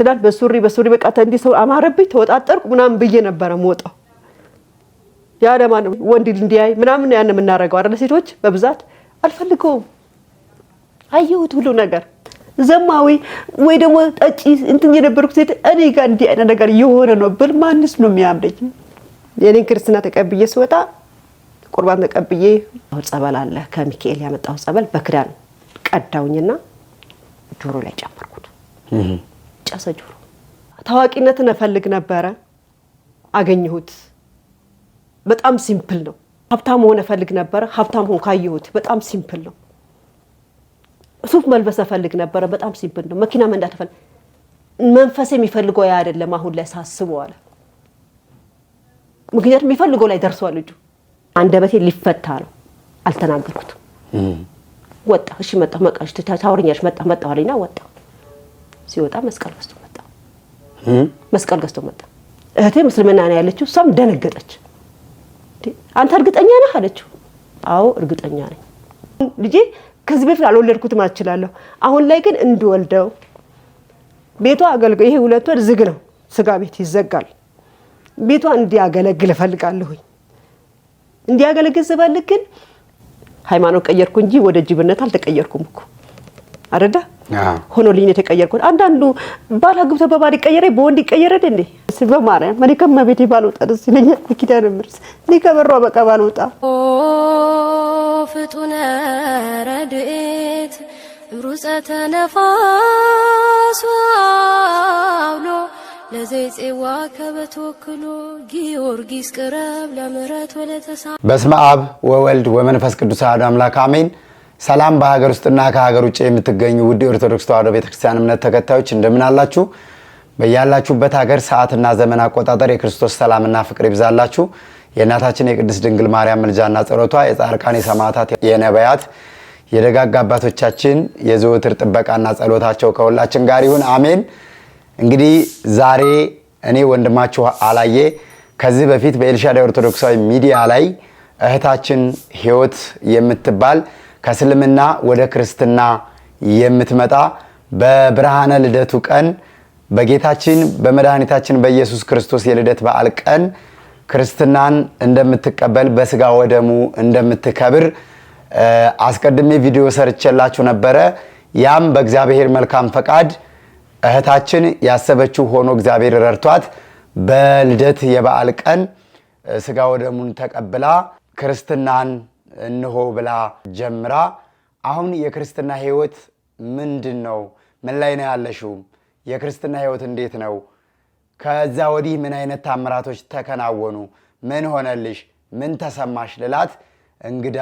ትዳር በሱሪ በቃ ተንዲ ሰው አማረብኝ ተወጣጣርኩ ምናምን ብዬ ነበር ሞጣው ያ ለማን ወንድ እንዲያይ ምናምን ያን የምናረጋው አይደል ሴቶች በብዛት አልፈልገውም አየሁት ሁሉ ነገር ዘማዊ ወይ ደግሞ ጠጪ እንትን የነበርኩት ሴት እኔ ጋር እንዲህ አይነት ነገር የሆነ ነው ብል ማንስ ነው የሚያምደኝ የኔን ክርስትና ተቀብዬ ስወጣ ቁርባን ተቀብዬ ጸበል አለ ከሚካኤል ያመጣው ጸበል በክዳን ቀዳውኝና ጆሮ ላይ ጨመርኩት ጫሰ ጆሮ ታዋቂነትን እፈልግ ነበር አገኘሁት በጣም ሲምፕል ነው ሀብታም ሆነ እፈልግ ነበር ሀብታም ሆነ ካየሁት በጣም ሲምፕል ነው ሱፍ መልበስ እፈልግ ነበር በጣም ሲምፕል ነው መኪና መንዳት እፈልግ መንፈስ የሚፈልገው ያ አይደለም አሁን ላይ ሳስበው አለ ምክንያቱም የሚፈልገው ላይ ደርሷል ልጁ አንደበቴ ሊፈታ ነው አልተናገርኩትም ወጣ እሺ መጣ መቃሽ ታውሪኛሽ መጣ አለኝና ወጣ ሲወጣ መስቀል ገዝቶ መጣ እህቴ ሙስሊምና ነው ያለችው እሷም ደነገጠች አንተ እርግጠኛ ነህ አለችው አዎ እርግጠኛ ነኝ ልጄ ከዚህ በፊት አልወለድኩትም አልችላለሁ አሁን ላይ ግን እንድወልደው ቤቷ አገልግሎ ይሄ 2 ወር ዝግ ነው ስጋ ቤት ይዘጋል ቤቷ እንዲያገለግል ፈልጋለሁ እንዲያገለግል ስፈልግ ግን ሃይማኖት ቀየርኩ እንጂ ወደ ጅብነት አልተቀየርኩም እኮ አረዳ ሆኖልኝ የተቀየርኩት አንዳንዱ ባላግብቶ በባል ይቀየረ በወንድ ይቀየረ እንዴ በማርያም ማን ከመቤቴ ባልወጣ ደስ ይለኛል ኪዳነ ምሕረት ሊከበረው በቃ ባልወጣ ፍጡነ ረድኤት ሩፀተ ነፋስ አውሎ ለዘይጼዋ ከበተወክሎ ጊዮርጊስ ቅረብ ለምሕረት ወለተሳ በስመ አብ ወወልድ ወመንፈስ ቅዱስ አሐዱ አምላክ አሜን ሰላም በሀገር ውስጥና ከሀገር ውጭ የምትገኙ ውድ ኦርቶዶክስ ተዋሕዶ ቤተክርስቲያን እምነት ተከታዮች እንደምን አላችሁ በያላችሁበት ሀገር ሰዓትና ዘመን አቆጣጠር የክርስቶስ ሰላምና ፍቅር ይብዛላችሁ የእናታችን የቅድስት ድንግል ማርያም ምልጃና ጸሎቷ የጻድቃን የሰማዕታት የነቢያት የደጋግ አባቶቻችን የዘወትር ጥበቃና ጸሎታቸው ከሁላችን ጋር ይሁን አሜን እንግዲህ ዛሬ እኔ ወንድማችሁ አላየ ከዚህ በፊት በኤልሻዳይ ኦርቶዶክሳዊ ሚዲያ ላይ እህታችን ሕይወት የምትባል ከእስልምና ወደ ክርስትና የምትመጣ በብርሃነ ልደቱ ቀን በጌታችን በመድኃኒታችን በኢየሱስ ክርስቶስ የልደት በዓል ቀን ክርስትናን እንደምትቀበል በስጋ ወደሙ እንደምትከብር አስቀድሜ ቪዲዮ ሰርቼላችሁ ነበረ ያም በእግዚአብሔር መልካም ፈቃድ እህታችን ያሰበችው ሆኖ እግዚአብሔር ረድቷት በልደት የበዓል ቀን ስጋ ወደሙን ተቀብላ ክርስትናን እንሆ ብላ ጀምራ አሁን የክርስትና ህይወት ምንድነው ምን ላይ ነው ያለሽው የክርስትና ህይወት እንዴት ነው ከዛ ወዲህ ምን አይነት ታምራቶች ተከናወኑ ምን ሆነልሽ ምን ተሰማሽ ልላት እንግዳ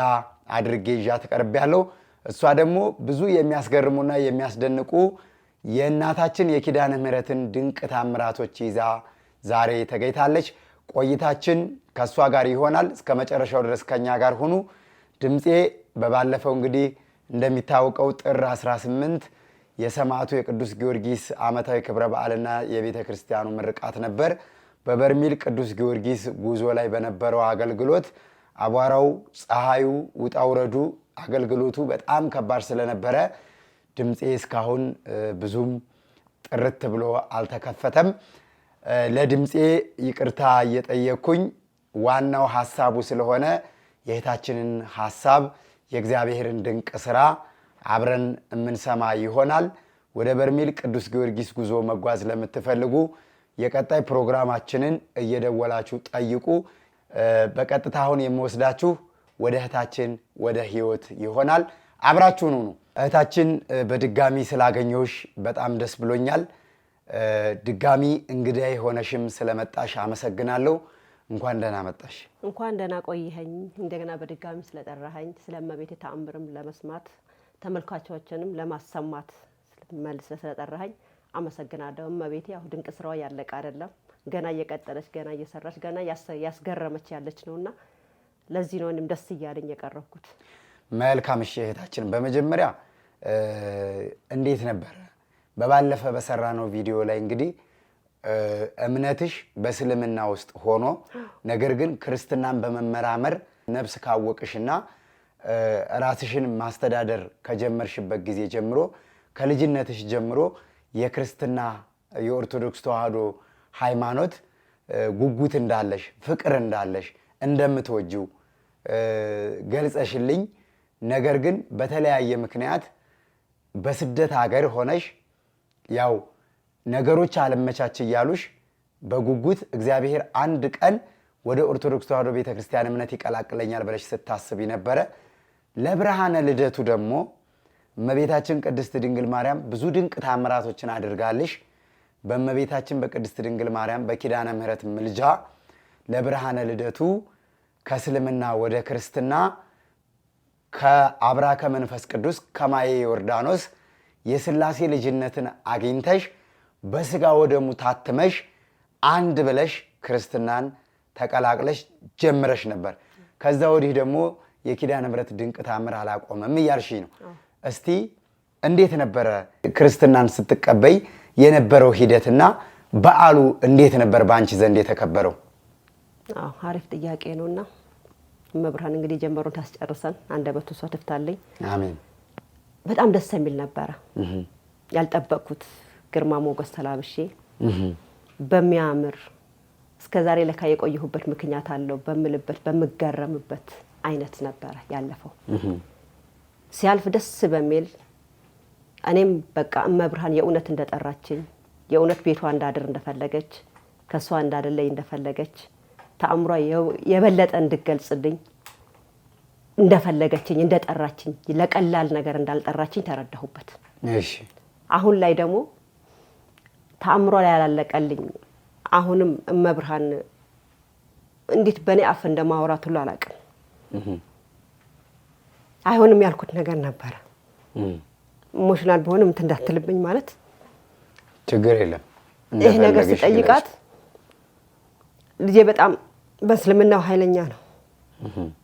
አድርጌ ይዣት ቀርቤያለሁ እሷ ደግሞ ብዙ የሚያስገርሙና የሚያስደንቁ የእናታችን የኪዳነ ምሕረትን ድንቅ ታምራቶች ይዛ ዛሬ ተገኝታለች ቆይታችን ከሷ ጋር ይሆናል እስከ መጨረሻው ድረስ ከኛ ጋር ሁኑ ድምጼ በባለፈው እንግዲህ እንደሚታወቀው ጥር 18 የሰማዕቱ የቅዱስ ጊዮርጊስ ዓመታዊ ክብረ በዓልና የቤተ ክርስቲያኑ ምርቃት ነበር በበርሜል ቅዱስ ጊዮርጊስ ጉዞ ላይ በነበረው አገልግሎት አቧራው ፀሐዩ ውጣውረዱ አገልግሎቱ በጣም ከባድ ስለነበረ ድምጼ እስካሁን ብዙም ጥርት ብሎ አልተከፈተም ለድምጼ ይቅርታ እየጠየቅኩኝ ዋናው ሐሳቡ ስለሆነ የእህታችንን ሐሳብ የእግዚአብሔርን ድንቅ ሥራ አብረን የምንሰማ ይሆናል ወደ በርሜል ቅዱስ ጊዮርጊስ ጉዞ መጓዝ ለምትፈልጉ የቀጣይ ፕሮግራማችንን እየደወላችሁ ጠይቁ በቀጥታ አሁን የምወስዳችሁ ወደ እህታችን ወደ ሕይወት ይሆናል አብራችሁን ሁኑ እህታችን በድጋሚ ስላገኘሁሽ በጣም ደስ ብሎኛል ድጋሚ እንግዳይ ሆነሽም ስለመጣሽ አመሰግናለሁ እንኳን ደህና መጣሽ እንኳን ደህና ቆይኸኝ እንደገና በድጋሚ ስለጠራኸኝ ስለመቤቴ ተአምርም ለመስማት ተመልካቾችንም ለማሰማት መልስ ስለጠራኸኝ አመሰግናለሁ መቤቴ ያው ድንቅ ስራው ያለቀ አይደለም ገና እየቀጠለች ገና እየሰራች ገና ያስገረመች ያለች ነውና ለዚህ ነው እኔም ደስ ይያለኝ የቀረብኩት መልካም እሺ እህታችን በመጀመሪያ እንዴት ነበር በባለፈ በሰራነው ቪዲዮ ላይ እንግዲህ እምነትሽ በእስልምና ውስጥ ሆኖ ነገር ግን ክርስትናን በመመራመር ነፍስ ካወቅሽና ራስሽን ማስተዳደር ከጀመርሽበት ጊዜ ጀምሮ ከልጅነትሽ ጀምሮ የክርስትና የኦርቶዶክስ ተዋህዶ ሃይማኖት ጉጉት እንዳለሽ ፍቅር እንዳለሽ እንደምትወጂው ገልጸሽልኝ ነገር ግን በተለያየ ምክንያት በስደት ሀገር ሆነሽ ያው ነገሮች አለመቻች ይያሉሽ በጉጉት እግዚአብሔር አንድ ቀን ወደ ኦርቶዶክስ ተዋህዶ ቤተክርስቲያን እምነት ይቀላቅለኛል ብለሽ ስታስቢ ነበረ ለብርሃነ ልደቱ ደግሞ እመቤታችን ቅድስት ድንግል ማርያም ብዙ ድንቅ ታምራቶችን አድርጋለሽ በእመቤታችን በቅድስት ድንግል ማርያም በኪዳነ ምህረት ምልጃ ለብርሃነ ልደቱ ከእስልምና ወደ ክርስትና ከአብራከ መንፈስ ቅዱስ ከማየ ዮርዳኖስ የሥላሴ ልጅነትን አግኝተሽ በስጋ ወደሙ ታትመሽ አንድ ብለሽ ክርስትናን ተቀላቅለሽ ጀምረሽ ነበር ከዛ ወዲህ ደግሞ የኪዳነ ምህረት ድንቅ ታምር አላቆመም እያልሽኝ ነው እስቲ እንዴት ነበር ክርስትናን ስትቀበይ የነበረው ሂደትና በዓሉ እንዴት ነበር ባንቺ ዘንድ የተከበረው አሪፍ ጥያቄ ነውና መብርሃን እንግዲህ ጀመሩን ታስጨርሰን አንደበቱ ሷ ተፍታለኝ አሜን በጣም ደስ የሚል ነበር ያልጠበቅኩት ግርማ ሞገስ ተላብሼ በሚያምር እስከዛሬ ለካ የቆየሁበት ምክንያት አለው በምልበት በመገረምበት አይነት ነበር ያለፈው ሲያልፍ ደስ በሚል እኔም በቃ መብርሃን የእውነት እንደጠራችኝ የእውነት ቤቷ እንዳድር እንደፈለገች ከሷ እንዳደለኝ እንደፈለገች ተአምሯ የበለጠ እንድገልጽልኝ እንደፈለገችኝ እንደጠራችኝ ለቀላል ነገር እንዳልጠራችኝ ተረዳሁበት እሺ አሁን ላይ ደግሞ ተአምሯ ላይ ያላለቀልኝ አሁንም መብርሃን እንዴት በኔ አፍ እንደማወራት ሁሉ አላቅም አይሆንም ያልኩት ነገር ነበር ኢሞሽናል በሆነም እንዳትልብኝ ማለት ችግር የለም ይሄ ነገር ሲጠይቃት ልጄ በጣም በእስልምናው ኃይለኛ ነው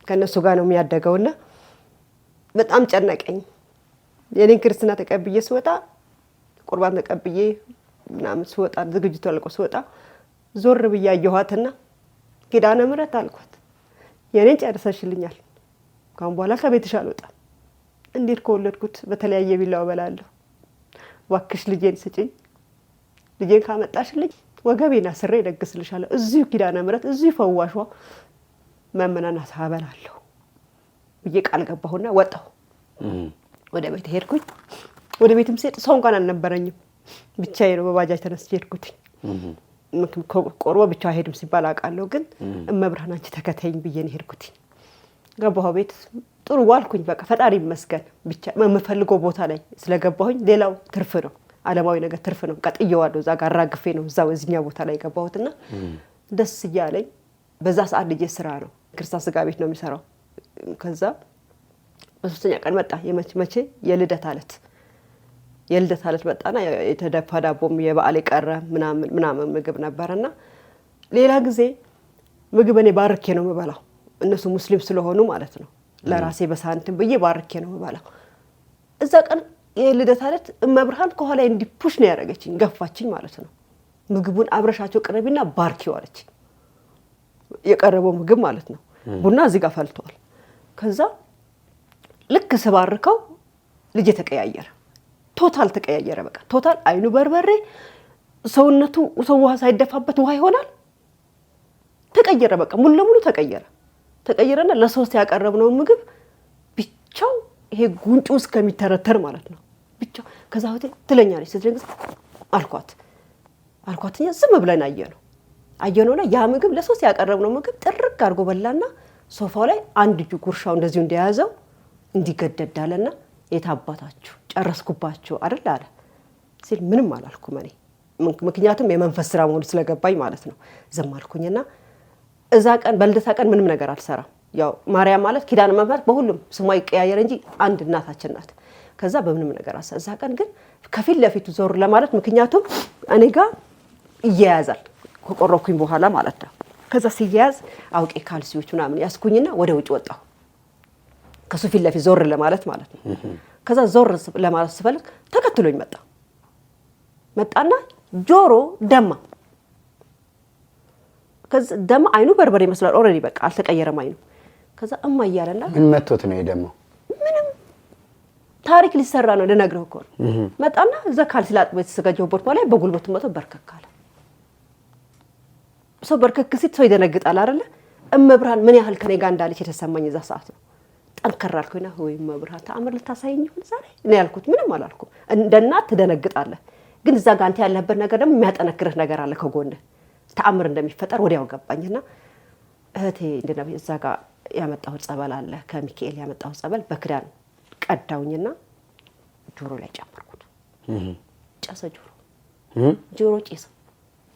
ከነሱ ጋር ነው የሚያደገውና በጣም ጨነቀኝ የኔን ክርስትና ተቀብዬ ስወጣ ቁርባን ተቀብዬ ምናምን ስወጣ ዝግጅቱ አልቆ ስወጣ ዞር ብዬ አየኋትና ኪዳነ ምህረት አልኳት የኔን ጨርሰሽልኛል ካሁን በኋላ ከቤትሽ አልወጣም እንዴት ከወለድኩት በተለያየ ቢላው በላለሁ ዋክሽ ልጄን ስጪኝ ልጄን ካመጣሽልኝ ወገቤና ስሬ ደግስልሻለሁ እዚሁ ኪዳነ ምህረት እዚሁ ፈዋሿ መመናና ሳበላለሁ ብዬ ቃል ገባሁና ወጣሁ ወደ ቤት ሄድኩኝ ወደ ቤትም ሴት ሰው እንኳን አልነበረኝም ብቻዬ ነው በባጃጅ ተነስቼ ሄድኩት ቆርቦ ብቻ ሄድም ሲባል አውቃለሁ ግን እመብርሃን አንቺ ተከተይኝ ብዬ ነው ሄድኩት ገባሁ ቤት ጥሩ ዋልኩኝ በቃ ፈጣሪ ይመስገን ብቻ የምፈልገው ቦታ ላይ ስለገባሁኝ ሌላው ትርፍ ነው ዓለማዊ ነገር ትርፍ ነው ቀጥየዋለሁ እዛ ጋር አራግፌ ነው እዛው እዚህኛ ቦታ ላይ ገባሁትና ደስ ይያለኝ በዛ ሰዓት ልጄ ስራ ነው ክርስቶስ ስጋ ቤት ነው የሚሰራው ከዛ በሶስተኛ ቀን መጣ መቼ የልደት አለት መጣና የተደፋ ዳቦም የበዓል ቀረ ምናምን ምግብ ነበርና ሌላ ጊዜ ምግብ እኔ ባርኬ ነው የምበላው እነሱ ሙስሊም ስለሆኑ ማለት ነው ለራሴ በሳንቲም ብዬ ባርኬ ነው የምበላው እዛ ቀን የልደት አለት መብርሃን ከኋላ እንዲፑሽ ነው ያደረገችኝ ገፋችኝ ማለት ነው ምግቡን አብረሻቸው ቅረቢና ባርኪው አለች የቀረበው ምግብ ማለት ነው ቡና እዚህ ጋር ፈልቷል ከዛ ልክ ስባርከው ልጅ ተቀያየረ ቶታል ተቀያየረ በቃ ቶታል አይኑ በርበሬ ሰውነቱ ውሃ ሳይደፋበት ውሃ ይሆናል ተቀየረ በቃ ሙሉ ለሙሉ ተቀየረና ለሶስት ያቀረብነው ምግብ ብቻው ይሄ ጉንጩ እስከሚተረተር ማለት ነው ብቻው ከዛ ሆቴል ትለኛለች ስትለኝ አልኳትኛ ዝም ብለን አየነውና ያ ምግብ ለሶስት ያቀረብነው ምግብ ጥርቅ አድርጎ በላና ሶፋው ላይ አንድ እጁ ጉርሻው እንደዚሁ እንደያዘው እንዲገደዳለና የታባታችሁ ጨረስኩባችሁ አይደል አለ ሲል ምንም አላልኩም እኔ ምክንያቱም የመንፈስ ስራ መሆኑ ስለገባኝ ማለት ነው ዝም አልኩኝና እዛ ቀን በልደታ ቀን ምንም ነገር አልሰራም ያው ማርያም ማለት ኪዳነ ምህረት በሁሉም ስሟ ይቀያየር እንጂ አንድ እናታችን ናት ከዛ በምንም ነገር እዛ ቀን ግን ከፊት ለፊቱ ዞር ለማለት ምክንያቱም እኔ ጋር ይያያዛል ከቆረኩኝ በኋላ ማለት ነው ከዛ ሲያያዝ አውቄ ካልሲዎች ምናምን ያስኩኝና ወደ ውጭ ወጣሁ ከሱ ፊት ለፊት ዞር ለማለት ማለት ነው ከዛ ዞር ለማለት ስፈልግ ተከትሎኝ መጣና ጆሮ ደማ ከዛ ደማ አይኑ በርበሬ ይመስላል ኦሬዲ በቃ አልተቀየረም አይኑ ከዛ እማ ይያለና ምን መጥቶት ነው የደማው ታሪክ ሊሰራ ነው ልነግርህ እኮ ነው። መጣና እዛ ካልሲ ላጥቦ የተዘጋጀው ቦታ ላይ በጉልበቱ መቶ በርከካለ። ሰው በርከክ ሲል ሰው ይደነግጣል አይደለ? እመብርሃን ምን ያህል ከኔ ጋር እንዳለች የተሰማኝ እዛ ሰዓት ነው። ጠንከር አልኩኝና ወይ እመብርሃን ተአምር ልታሳየኝ ይሁን ዛሬ እኔ ያልኩት ምንም አላልኩም። እንደ እናት ትደነግጣለህ፣ ግን እዛ ጋር አንተ ያለህበት ነገር ደግሞ የሚያጠነክርህ ነገር አለ ከጎንህ። ተአምር እንደሚፈጠር ወዲያው ገባኝና እህቴ እንደነብ እዛ ጋር ያመጣው ጸበል አለ ከሚካኤል ያመጣው ጸበል በክዳን ቀዳውኝና ጆሮ ላይ ጨመርኩት። ጨሰ ጆሮ ጨሰ።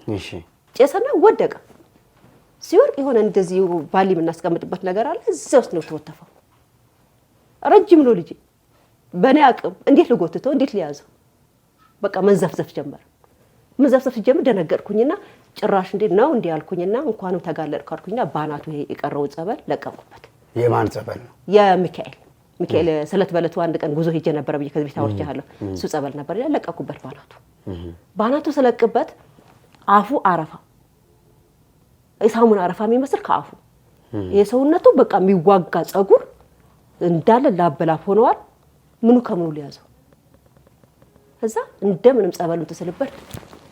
እሺ ጨሰና ወደቀ። ሲወርቅ የሆነ እንደዚህ ባሊ የምናስቀምጥበት ነገር አለ እዛው ውስጥ ነው ተወተፈው። ረጅም ነው ልጅ በእኔ አቅም እንዴት ልጎትተው እንዴት ሊያዘው በቃ መንዘፍዘፍ ጀመረ። መንዘፍዘፍ ጀመረ። ደነገጥኩኝና ጭራሽ እንዴ ነው እንዴ አልኩኝና እንኳንም ተጋለጥኩ አልኩኝና ባናቱ ይሄ የቀረው ጸበል ለቀቁበት። የማን ጸበል ነው? የሚካኤል ስለት በለቱ አንድ ቀን ጉዞ ሄጄ ነበር ብዬ ከዚህ ቤት አውርቻለሁ። እሱ ጸበል ነበር ለቀቁበት ባናቱ ስለቅበት አፉ አረፋ የሳሙና አረፋ የሚመስል ከአፉ የሰውነቱ በቃ የሚዋጋ ጸጉር እንዳለ ላበላፍ ሆነዋል። ምኑ ከምኑ ሊያዘው እዛ እንደምንም ጸበሉን ተሰልበት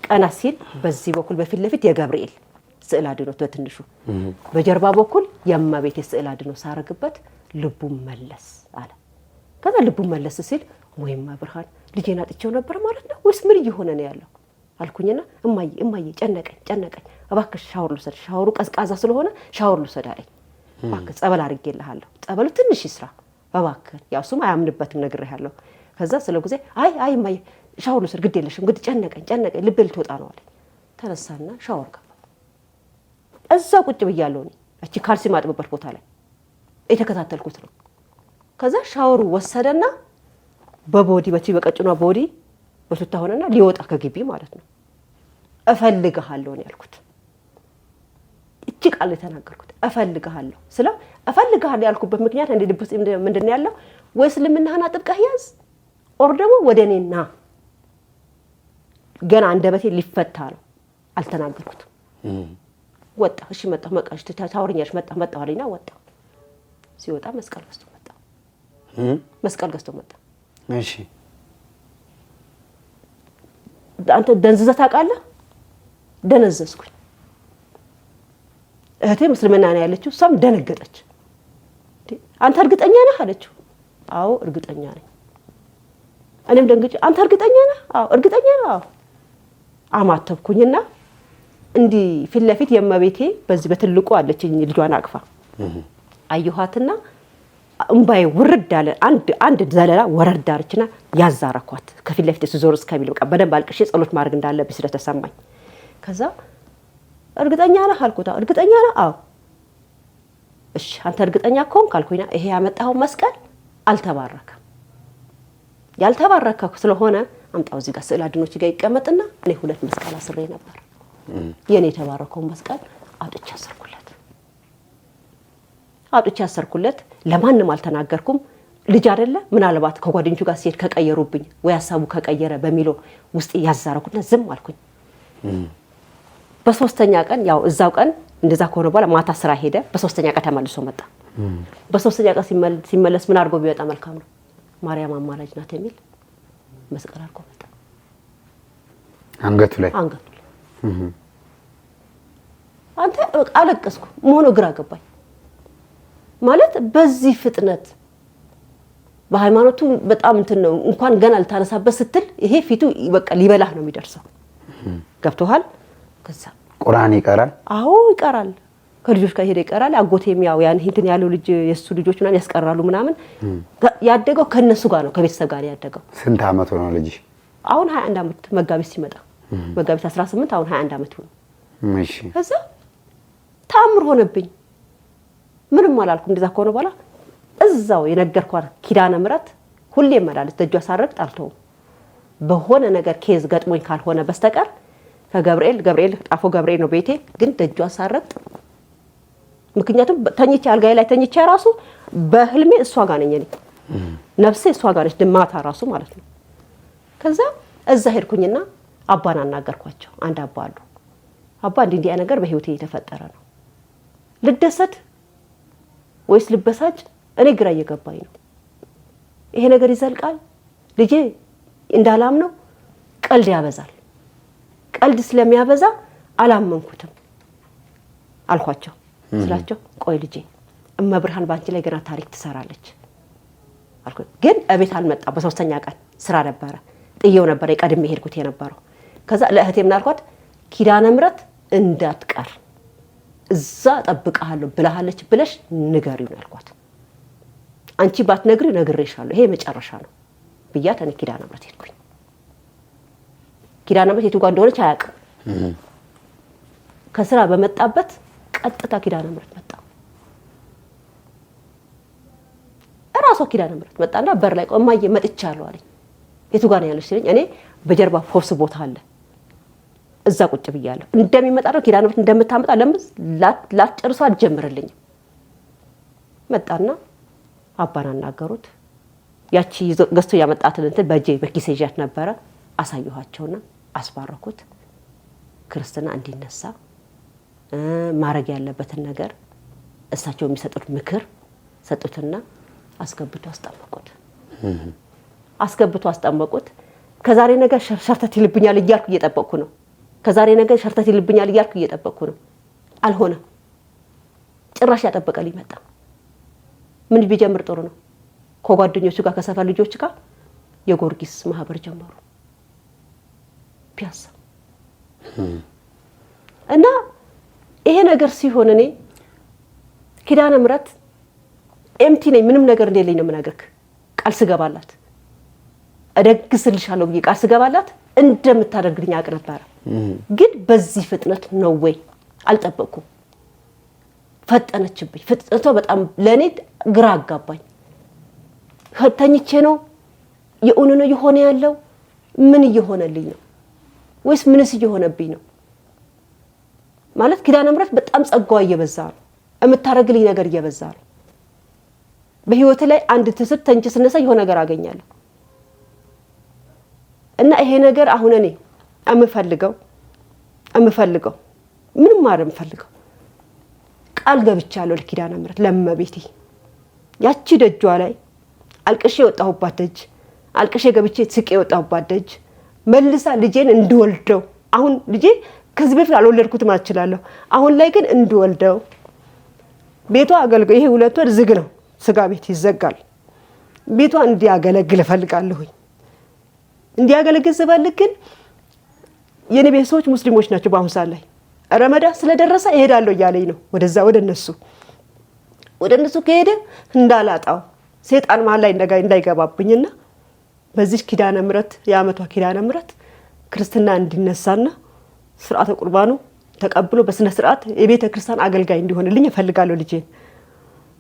ቀና ሲል በዚህ በኩል በፊት ለፊት የገብርኤል ስዕል አድኖት በትንሹ በጀርባ በኩል የእመቤቴ ስዕል አድኖ ሳረግበት ልቡ መለስ አለ። ከዛ ልቡ መለስ ሲል ወይም ብርሃን ልጄን አጥቼው ነበር ማለት ነው ወይስ ምን እየሆነ ነው ያለው አልኩኝና እማዬ ጨነቀኝ እባክሽ ሻወር ልውሰድ። ሻወሩ ቀዝቃዛ ስለሆነ ሻወር ልውሰድ አለኝ። እባክህ ጸበል አድርጌልሃለሁ ጸበሉ ትንሽ ይስራ እባክህ። ያው እሱም አያምንበትም ነግሬሃለሁ። ከዛ ስለ ጊዜ አይ እማዬ ሻወር ልውሰድ ግድ የለሽም ግድ ጨነቀኝ ልቤ ልትወጣ ነው አለኝ። ተነሳና ሻወር ገባ። እዛ ቁጭ ብያለሁ እኔ እቺ ካልሲ ማጥበበት ቦታ ላይ የተከታተልኩት ነው። ከዛ ሻወሩ ወሰደና በቦዲ በቀጭኗ ቦዲ በሱታ ሆነና ሊወጣ ከግቢ ማለት ነው። እፈልግሃለሁ ነው ያልኩት። እቺ ቃል የተናገርኩት እፈልግሃለሁ ስለ እፈልግሃለሁ ያልኩበት ምክንያት እንደ ልብስ ምንድነው ያለው ወይስ ልምናህና ጥብቀህ ያዝ ኦር ደግሞ ወደኔና ገና አንደበቴ ሊፈታ ነው። አልተናገርኩትም። ወጣ። እሺ መጣሁ መቃሽ ታወሪኛለሽ መጣሁ አለኝና ወጣ። ሲወጣ መስቀል ገዝቶ መጣ። እሺ አንተ ደንዝዘህ ታውቃለህ? ደነዘዝኩኝ። እህቴ ምስልምና ነው ያለችው። እሷም ደነገጠች። አንተ እርግጠኛ ነህ አለችው። አዎ እርግጠኛ ነኝ። እኔም ደንግጬ አንተ እርግጠኛ ነህ? አዎ እርግጠኛ ነኝ። አዎ አማተብኩኝና እንዲህ ፊት ለፊት የእመቤቴ በዚህ በትልቁ አለችኝ ልጇን አቅፋ አየኋትና እምባዬ ውርድ አለ። አንድ ዘለላ ወረድ አለችና ያዛረኳት ከፊት ለፊት ዞር እስከሚል በቃ በደንብ አልቅሼ ጸሎት ማድረግ እንዳለብኝ ስለተሰማኝ ከዛ እርግጠኛ ነህ አልኩት። እርግጠኛ ነህ? አዎ። እሺ አንተ እርግጠኛ ከሆንክ አልኩኝና ይሄ ያመጣው መስቀል አልተባረከም። ያልተባረከ ስለሆነ አምጣው እዚህ ጋር ስዕል አድኖች ጋር ይቀመጥና እኔ 2 መስቀል አስሬ ነበር። የኔ የተባረከው መስቀል አውጥቼ አሰርኩለት። ለማንም አልተናገርኩም። ልጅ አይደለ ምናልባት ከጓደኞቹ ጋር ሲሄድ ከቀየሩብኝ ወይ ሐሳቡ ከቀየረ በሚለው ውስጥ ያዛረኩትና ዝም አልኩኝ። በሶስተኛ ቀን ያው እዛው ቀን እንደዛ ከሆነ በኋላ ማታ ስራ ሄደ። በሶስተኛ ቀን ተመልሶ መጣ። በሶስተኛ ቀን ሲመለስ ምን አድርጎ ቢወጣ መልካም ነው? ማርያም አማላጅ ናት የሚል መስቀል አድርጎ መጣ አንገቱ ላይ። አንተ አለቀስኩ። ሞኖ ግራ ገባኝ። ማለት በዚህ ፍጥነት በሃይማኖቱ በጣም እንትን ነው እንኳን ገና ልታነሳበት ስትል ይሄ ፊቱ በቃ ሊበላህ ነው የሚደርሰው። ገብቶሃል? ከዛ ቁርአን ይቀራል። አዎ ይቀራል። ከልጆች ጋር ሄደ ይቀራል። አጎቴም ያው ያን እንትን ያለው ልጅ የሱ ልጆች ምናምን ያስቀራሉ ምናምን። ያደገው ከነሱ ጋር ነው ከቤተሰብ ጋር ያደገው። ስንት አመት ነው ልጅ? አሁን 21 አመት መጋቢት ሲመጣ መጋቢት 18 አሁን 21 አመት ነው። እሺ ከዛ ታምር ሆነብኝ። ምንም አላልኩም። እንደዛ ከሆነ በኋላ እዛው የነገርኳት ኪዳነ ምሕረት ሁሌ መላለስ ደጇ ሳረግ ጣልተው በሆነ ነገር ኬዝ ገጥሞኝ ካልሆነ በስተቀር ከገብርኤል ጣፎ ገብርኤል ነው ቤቴ ግን ደጇ ሳረግ ምክንያቱም ተኝቼ አልጋዬ ላይ ተኝቼ ራሱ በህልሜ እሷ ጋር ነኝ። ነፍሴ እሷ ጋር ነች ማታ ራሱ ማለት ነው። ከዛ እዛ ሄድኩኝና አባን አናገርኳቸው። አንድ አባ አሉ። አባ እንዲህ ነገር በህይወቴ የተፈጠረ ነው። ልደሰት ወይስ ልበሳጭ እኔ ግራ እየገባኝ ነው። ይሄ ነገር ይዘልቃል ልጄ እንዳላምነው ቀልድ ያበዛል። ቀልድ ስለሚያበዛ አላመንኩትም አልኳቸው። ስላቸው ቆይ ልጄ እመብርሃን ባንቺ ላይ ገና ታሪክ ትሰራለች አልኩ። ግን እቤት አልመጣም። በሶስተኛ ቀን ስራ ነበረ ጥየው ነበር የቀድሜ ሄድኩት የነበረው። ከዛ ለእህቴ ምን አልኳት? ኪዳነ ምሕረት እንዳትቀር እዛ ጠብቀሃለሁ ብለሃለች ብለሽ ንገሪው አልኳት። አንቺ ባትነግሪ ነግሬሻለሁ ይሄ መጨረሻ ነው ብያት እኔ ኪዳነ ምሕረት ሄድኩኝ። ኪዳነ ምሕረት የቱ ጋር እንደሆነች አያውቅም። ከስራ በመጣበት ቀጥታ ኪዳነ ምሕረት መጣ። እራሷ ኪዳነ ምሕረት መጣና በር ላይ ቆማዬ መጥቻለሁ አለኝ። የቱ ጋር ነው ያለሽ ሲለኝ እኔ በጀርባ ፎርስ ቦታ አለ እዛ ቁጭ ብያለሁ። እንደሚመጣ ነው ኪዳነ ምሕረት እንደምታመጣ ለምን ላትጨርሱ አትጀምርልኝም። መጣና አባና አናገሩት። ያቺ ገዝቶ ያመጣትን እንትን በእጄ በኪሴ ይዣት ነበረ። አሳየኋቸውና አስባረኩት። ክርስትና እንዲነሳ ማረግ ያለበትን ነገር እሳቸው የሚሰጡት ምክር ሰጡትና አስገብቶ አስጠመቁት። ከዛሬ ነገ ሸርተት ይልብኛል እያልኩ እየጠበቅኩ ነው። አልሆነም። ጭራሽ ያጠበቀልኝ መጣ። ምን ቢጀምር ጥሩ ነው? ከጓደኞቹ ጋር ከሰፈር ልጆች ጋር የጊዮርጊስ ማህበር ጀመሩ ፒያሳ። እና ይሄ ነገር ሲሆን እኔ ኪዳነ ምሕረት ኤምቲ ነኝ፣ ምንም ነገር እንደሌለኝ ነው የምነግርህ። ቃል ስገባላት እደግስልሻለሁ ብዬ ቃል ስገባላት እንደምታደርግልኝ አውቅ ነበረ። ግን በዚህ ፍጥነት ነው ወይ አልጠበቅኩም። ፈጠነችብኝ። ፍጥነቷ በጣም ለኔ ግራ አጋባኝ። ተኝቼ ነው የኡን ነው የሆነ ያለው ምን እየሆነልኝ ነው ወይስ ምንስ እየሆነብኝ ነው? ማለት ኪዳነ ምሕረት በጣም ጸጋዋ እየበዛ ነው። የምታረግልኝ ነገር እየበዛ ነው። በህይወት ላይ አንድ ትስብ ተንጭ ስነሳ የሆነ ነገር አገኛለሁ። እና ይሄ ነገር አሁን እኔ የምፈልገው ምንም ማረም የምፈልገው ቃል ገብቻለሁ ለኪዳነ ምሕረት ለእመቤቴ። ያቺ ደጇ ላይ አልቅሼ የወጣሁባት ደጅ፣ አልቅሼ ገብቼ ስቄ የወጣሁባት ደጅ መልሳ ልጄን እንድወልደው። አሁን ልጄ ከዚህ በፊት አልወለድኩትም አልችላለሁ። አሁን ላይ ግን እንድወልደው ቤቷ አገልግሎ ይሄ 2 ወር ዝግ ነው፣ ስጋ ቤት ይዘጋል። ቤቷ እንዲያገለግል እፈልጋለሁ። እንዲያገለግል ስፈልግ ግን የኔ ቤተሰቦች ሙስሊሞች ናቸው። በአሁን ሰዓት ላይ ረመዳን ስለደረሰ እሄዳለሁ እያለኝ ነው ወደዛ ወደ እነሱ ከሄደ እንዳላጣው ሰይጣን መሀል ላይ እንዳይገባብኝና በዚህ ኪዳነ ምሕረት የዓመቷ ኪዳነ ምሕረት ክርስትና እንዲነሳና ስርዓተ ቁርባኑ ተቀብሎ በስነ ስርዓት የቤተ ክርስቲያን አገልጋይ እንዲሆንልኝ እፈልጋለሁ ልጄን።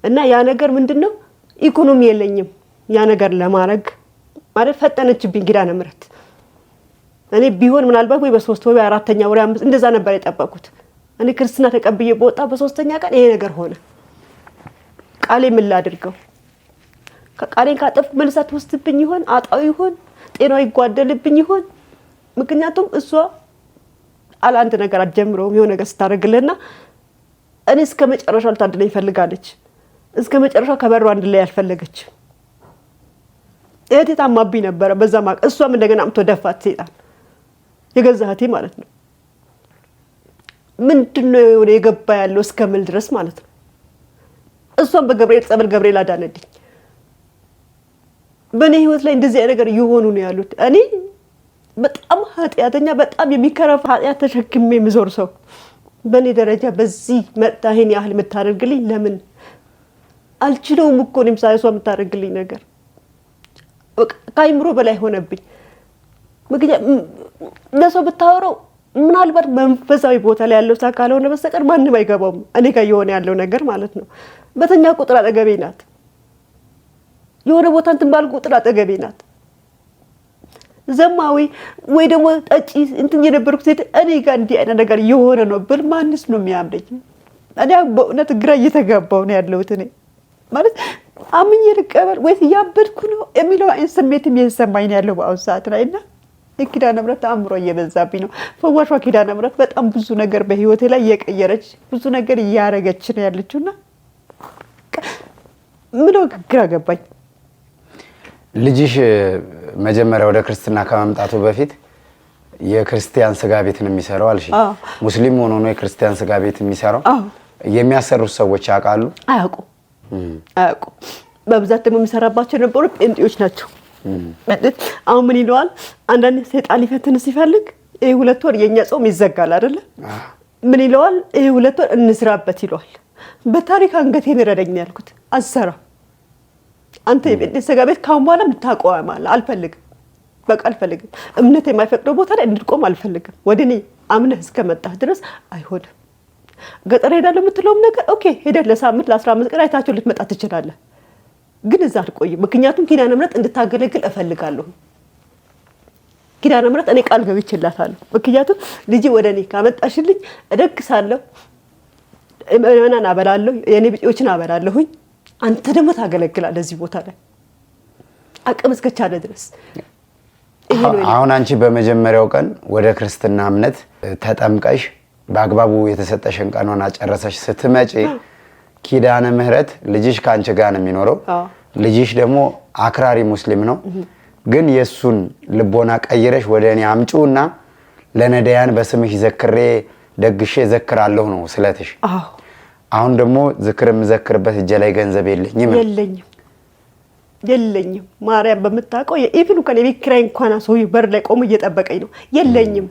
እና ያ ነገር ምንድነው ኢኮኖሚ የለኝም ያ ነገር ለማድረግ ማለት ፈጠነችብኝ ኪዳነ ምሕረት። እኔ ቢሆን ምናልባት ወይ በ3 ወይ 4ኛ ወር 5 እንደዛ ነበር የጠበቁት። እኔ ክርስትና ተቀብዬ በወጣ በ3ኛ ቀን ይሄ ነገር ሆነ። ቃሌ ምን ላድርገው? ከቃሌን ካጠፍኩ መልሳት ወስትብኝ ይሆን አጣው ይሆን ጤናው ይጓደልብኝ ይሆን? ምክንያቱም እሷ አንድ ነገር አትጀምረውም የሆነ ነገር ስታደርግልና እኔ እስከ መጨረሻው ልታድለኝ ፈልጋለች። እስከ መጨረሻው ከበሩ አንድ ላይ ያልፈለገች እህቴ ታማብኝ ነበረ። በዛ ማቅ እሷም እንደገና አምቶ ደፋት ሰይጣን የገዛ እህቴ ማለት ነው። ምንድነው የሆነ የገባ ያለው እስከምል ድረስ ማለት ነው። እሷም በገብርኤል ጸበል ገብርኤል አዳነልኝ። በኔ ህይወት ላይ እንደዚህ አይነት ነገር እየሆኑ ነው ያሉት። እኔ በጣም ኃጢአተኛ በጣም የሚከረፍ ኃጢአት ተሸክሜ ምዞር ሰው በኔ ደረጃ በዚህ መጣሄን ያህል የምታደርግልኝ ለምን አልችለውም እኮ እኔም ሳይሷ የምታደርግልኝ ነገር ካይምሮ በላይ ሆነብኝ። ምክንያቱም ለሰው ብታወራው ምናልባት መንፈሳዊ ቦታ ላይ ያለው ሳካለ ሆነ በስተቀር ማንም አይገባውም። እኔ ጋር የሆነ ያለው ነገር ማለት ነው። በተኛ ቁጥር አጠገቤ ናት። የሆነ ቦታ እንትን ባልኩ ቁጥር አጠገቤ ናት። ዘማዊ ወይ ደግሞ ጠጪ እንትን የነበርኩ ሴት እኔ ጋር እንዲህ አይነት ነገር የሆነ ነው ብል ማንስ ነው የሚያምነኝ? እኔ በእውነት ግራ እየተጋባው ነው ያለሁት። እኔ ማለት አምኜ ልቀበል ወይስ ያበድኩ ነው የሚለው አይነት ስሜት የሚሰማኝ ነው ያለው በአሁን ሰዓት ላይና ኪዳነ ምሕረት አእምሮ እየበዛብኝ ነው። ፈዋሿ ኪዳነ ምሕረት በጣም ብዙ ነገር በህይወቴ ላይ እየቀየረች ብዙ ነገር እያረገች ነው ያለችውና ምነው ግራ ገባኝ። ልጅሽ መጀመሪያ ወደ ክርስትና ከመምጣቱ በፊት የክርስቲያን ስጋ ቤት ነው የሚሰራው አልሽ? ሙስሊም ሆኖ ነው የክርስቲያን ስጋ ቤት የሚሰራው? የሚያሰሩት ሰዎች ያውቃሉ? አያውቁ። በብዛት ደግሞ የሚሰራባቸው የነበሩ ጴንጤዎች ናቸው። አሁን ምን ይለዋል አንዳንድ ሰይጣን ሊፈትን ሲፈልግ ይሄ 2 ወር የኛ ጾም ይዘጋል አይደለ? ምን ይለዋል ይሄ 2 ወር እንስራበት ይለዋል። በታሪክ አንገቴን ረደኝ ያልኩት አሰራ አንተ የጴንጤ ስጋ ቤት ካሁን በኋላ ምታቆም አልፈልግም። በቃ አልፈልግም። እምነት የማይፈቅደው ቦታ ላይ እንድቆም አልፈልግም። ወደኔ አምነህ እስከመጣህ ድረስ አይሆንም። ገጠር ሄዳለሁ የምትለውም ነገር ኦኬ ሄደህ ለሳምንት ለ15 ቀን አይታቸው ልትመጣ ትችላለህ። ግን እዛ አልቆይም። ምክንያቱም ኪዳነ ምሕረት እንድታገለግል እፈልጋለሁ። ኪዳነ ምሕረት እኔ ቃል ገብቼላታለሁ። ምክንያቱም ልጅ ወደኔ ካመጣሽልኝ እደግሳለሁ፣ ምእመናን አበላለሁ፣ የኔ ቢጤዎችን አበላለሁኝ። አንተ ደግሞ ታገለግላለህ እዚህ ቦታ ላይ አቅም እስከቻለ ድረስ። አሁን አንቺ በመጀመሪያው ቀን ወደ ክርስትና እምነት ተጠምቀሽ በአግባቡ የተሰጠሽን ቀኖና ጨረሰሽ ስትመጪ ኪዳነ ምሕረት ልጅሽ ካንቺ ጋር ነው የሚኖረው። ልጅሽ ደግሞ አክራሪ ሙስሊም ነው። ግን የሱን ልቦና ቀይረሽ ወደ እኔ አምጪውና ለነዳያን በስምሽ ዘክሬ ደግሼ ዘክራለሁ ነው ስለትሽ። አሁን ደግሞ ዝክር የምዘክርበት እጄ ላይ ገንዘብ የለኝም። ማርያም በምታውቀው የኢቭን እንኳን የቤት ኪራይ እንኳን ሰው በር ላይ ቆሞ እየጠበቀኝ ነው። የለኝም።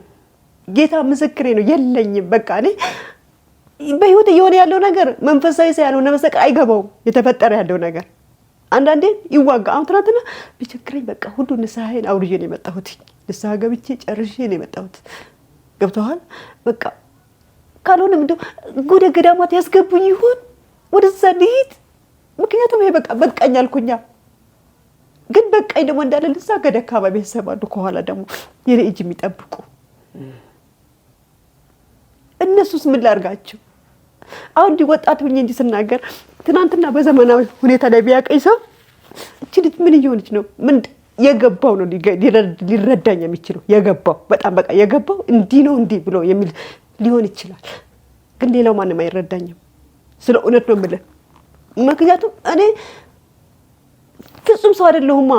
ጌታ ምስክሬ ነው። የለኝም። በቃ እኔ በህይወት እየሆነ ያለው ነገር መንፈሳዊ ሳይሆን በስተቀር አይገባውም። የተፈጠረ ያለው ነገር አንዳንዴ ይዋጋ። አሁን ትናንትና ቢቸግረኝ በቃ ሁሉ ንስሐዬን አውርጄ ነው የመጣሁት። ንስሐ ገብቼ ጨርሼ ነው የመጣሁት። ገብቶሃል? በቃ ካልሆነም እንደው ወደ ገዳማት ያስገቡኝ ይሆን ወደዛ ልሂድ። ምክንያቱም ይሄ በቃ በቃኝ አልኩኛ። ግን በቃኝ ደግሞ እንዳለ ልዛ ገደካማ ቤተሰብ አሉ ከኋላ ደግሞ የኔ እጅ የሚጠብቁ እነሱስ ምን ላርጋቸው? አሁን እንዲህ ወጣት ሆኜ እንዲህ ስናገር ትናንትና በዘመናዊ ሁኔታ ላይ ቢያቀኝ ሰው እቺ ልጅ ምን እየሆነች ነው? ምን የገባው ነው ሊረዳኝ የሚችለው የገባው በጣም በቃ የገባው እንዲህ ነው እንዲህ ብሎ የሚል ሊሆን ይችላል። ግን ሌላው ማንም አይረዳኝም። ስለ እውነት ነው የምልህ። ምክንያቱም እኔ ፍጹም ሰው አይደለሁማ።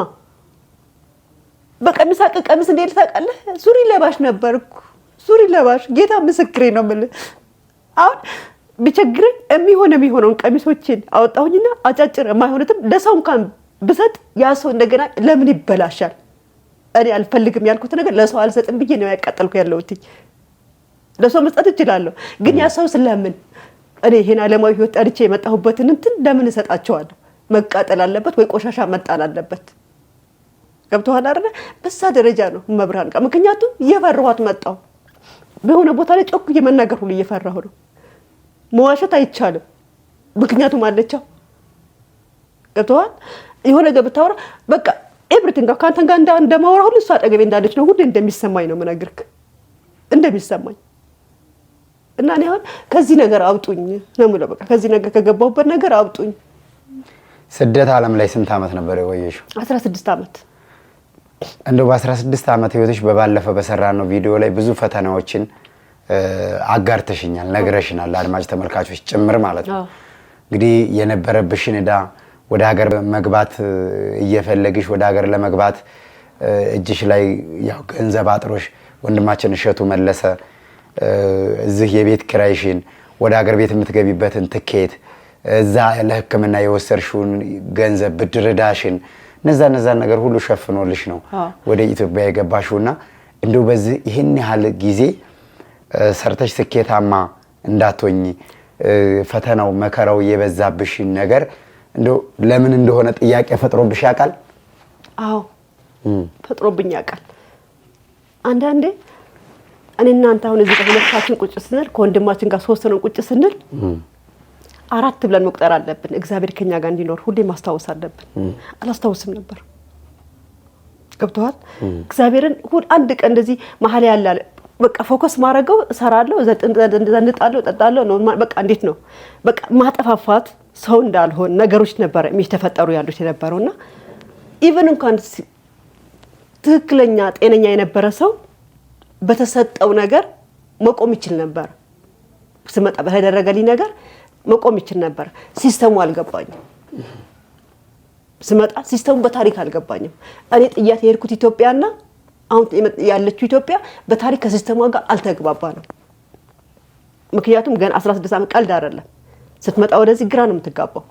በቀሚስ ቀሚስ እንዴት ታውቃለህ? ሱሪ ለባሽ ነበርኩ። ሱሪ ለባሽ ጌታ ምስክሬ ነው የምልህ። አሁን ቢቸግረኝ የሚሆነውን ቀሚሶችን አወጣሁኝና አጫጭር የማይሆኑትም ለሰው እንኳን ብሰጥ ያ ሰው እንደገና ለምን ይበላሻል? እኔ አልፈልግም ያልኩት ነገር ለሰው አልሰጥም ብዬ ነው ያቃጠልኩ ያለሁት። ለሰው መስጠት እችላለሁ፣ ግን ያ ሰው ስለምን እኔ ይሄን ዓለማዊ ህይወት ጠርቼ የመጣሁበትን እንትን ለምን እሰጣቸዋለሁ? መቃጠል አለበት ወይ ቆሻሻ መጣል አለበት? ገብቶሃል አይደል? በዛ ደረጃ ነው መብራን ጋር። ምክንያቱም እየፈራኋት መጣሁ። በሆነ ቦታ ላይ ጮክ የመናገር ሁሉ እየፈራሁ ነው። መዋሸት አይቻልም፣ ምክንያቱም አለቻው። ገብቶሃል? የሆነ ነገር ብታወራ በቃ ኤቭሪቲንግ ካንተ ጋር እንደማወራ ሁሉ እሷ አጠገቤ እንዳለች ነው ሁሉ እንደሚሰማኝ ነው የምነግርህ፣ እንደሚሰማኝ እና እኔ አሁን ከዚህ ነገር አውጡኝ ነው የምለው። በቃ ከዚህ ነገር ከገባሁበት ነገር አውጡኝ። ስደት ዓለም ላይ ስንት ዓመት ነበር የቆየሽው? 16 ዓመት። እንደው በ16 ዓመት ህይወትሽ በባለፈ በሰራነው ቪዲዮ ላይ ብዙ ፈተናዎችን አጋርተሽኛል፣ ነግረሽናል፣ አድማጭ ተመልካቾች ጭምር ማለት ነው። እንግዲህ የነበረብሽን ዕዳ ወደ ሀገር መግባት እየፈለግሽ ወደ ሀገር ለመግባት እጅሽ ላይ ያው ገንዘብ አጥሮሽ ወንድማችን እሸቱ መለሰ እዚህ የቤት ኪራይሽን ወደ ሀገር ቤት የምትገቢበትን ትኬት እዛ ለሕክምና የወሰድሽውን ገንዘብ ብድር ዕዳሽን እነዛ ነገር ሁሉ ሸፍኖልሽ ነው ወደ ኢትዮጵያ የገባሽውና እንደው በዚህ ይሄን ያህል ጊዜ ሰርተሽ ስኬታማ እንዳትሆኚ ፈተናው መከራው የበዛብሽ ነገር እንደው ለምን እንደሆነ ጥያቄ ፈጥሮብሽ ያውቃል? አዎ ፈጥሮብኝ ያውቃል። አንዳንዴ እኔ እናንተ አሁን እዚህ ሁለታችን ቁጭ ስንል ከወንድማችን ጋር ሶስት ነው ቁጭ ስንል አራት ብለን መቁጠር አለብን። እግዚአብሔር ከኛ ጋር እንዲኖር ሁሌ ማስታወስ አለብን። አላስታውስም ነበር። ገብቶሃል? እግዚአብሔርን ሁሉ አንድ ቀን እንደዚህ መሀል ያለ በቃ ፎከስ ማድረገው እሰራለሁ፣ ዘንጣለሁ፣ ጠጣለሁ ነው በቃ። እንዴት ነው በቃ ማጠፋፋት ሰው እንዳልሆን ነገሮች ነበር የሚተፈጠሩ ያሉት የነበረውና ኢቭን እንኳን ትክክለኛ ጤነኛ የነበረ ሰው በተሰጠው ነገር መቆም ይችል ነበር። ስመጣ በተደረገልኝ ነገር መቆም ይችል ነበር። ሲስተሙ አልገባኝም። ስመጣ ሲስተሙ በታሪክ አልገባኝም። እኔ ጥያት የሄድኩት ኢትዮጵያና አሁን ያለችው ኢትዮጵያ በታሪክ ከሲስተሙ ጋር አልተግባባንም። ምክንያቱም ገና 16 ዓመት ቀልድ አይደለም። ስትመጣ ወደዚህ ግራ ነው የምትጋባው።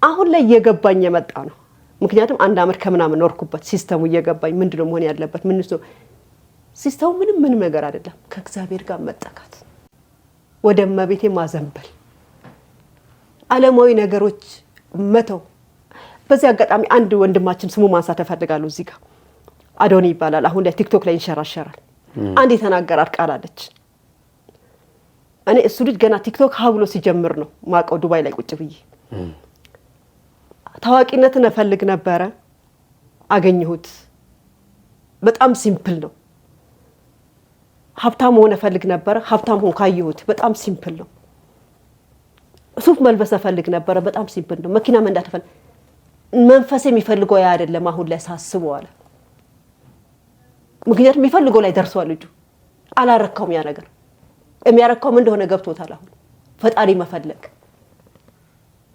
አሁን ላይ እየገባኝ የመጣ ነው። ምክንያቱም 1 ዓመት ከምናምን ኖርኩበት ሲስተሙ እየገባኝ ምንድነው መሆን ያለበት ምን ነው ሲስተሙ ምንም ነገር አይደለም። ከእግዚአብሔር ጋር መጠቃት፣ ወደ እመቤቴ ማዘንበል፣ ዓለማዊ ነገሮች መተው። በዚህ አጋጣሚ አንድ ወንድማችን ስሙ ማንሳት ተፈልጋለሁ እዚህ ጋር አዶኒ ይባላል። አሁን ላይ ቲክቶክ ላይ ይንሸራሸራል። አንድ የተናገራት ቃል አለች። እኔ እሱ ልጅ ገና ቲክቶክ ብሎ ሲጀምር ነው ማቀው ዱባይ ላይ ቁጭ ብዬ ታዋቂነትን እፈልግ ነበረ፣ አገኘሁት። በጣም ሲምፕል ነው። ሀብታም ሆነ እፈልግ ነበረ፣ ሀብታም ሆንኩ ካየሁት። በጣም ሲምፕል ነው። ሱፍ መልበስ እፈልግ ነበረ፣ በጣም ሲምፕል ነው። መኪና መንዳት እፈልግ መንፈስ የሚፈልገው ያ አይደለም አሁን ላይ ሳስበው አለ። ምክንያቱም የሚፈልገው ላይ ደርሷል ልጁ። አላረካውም ያ ነገር የሚያረካው ምን እንደሆነ ገብቶታል። አሁን ፈጣሪ መፈለግ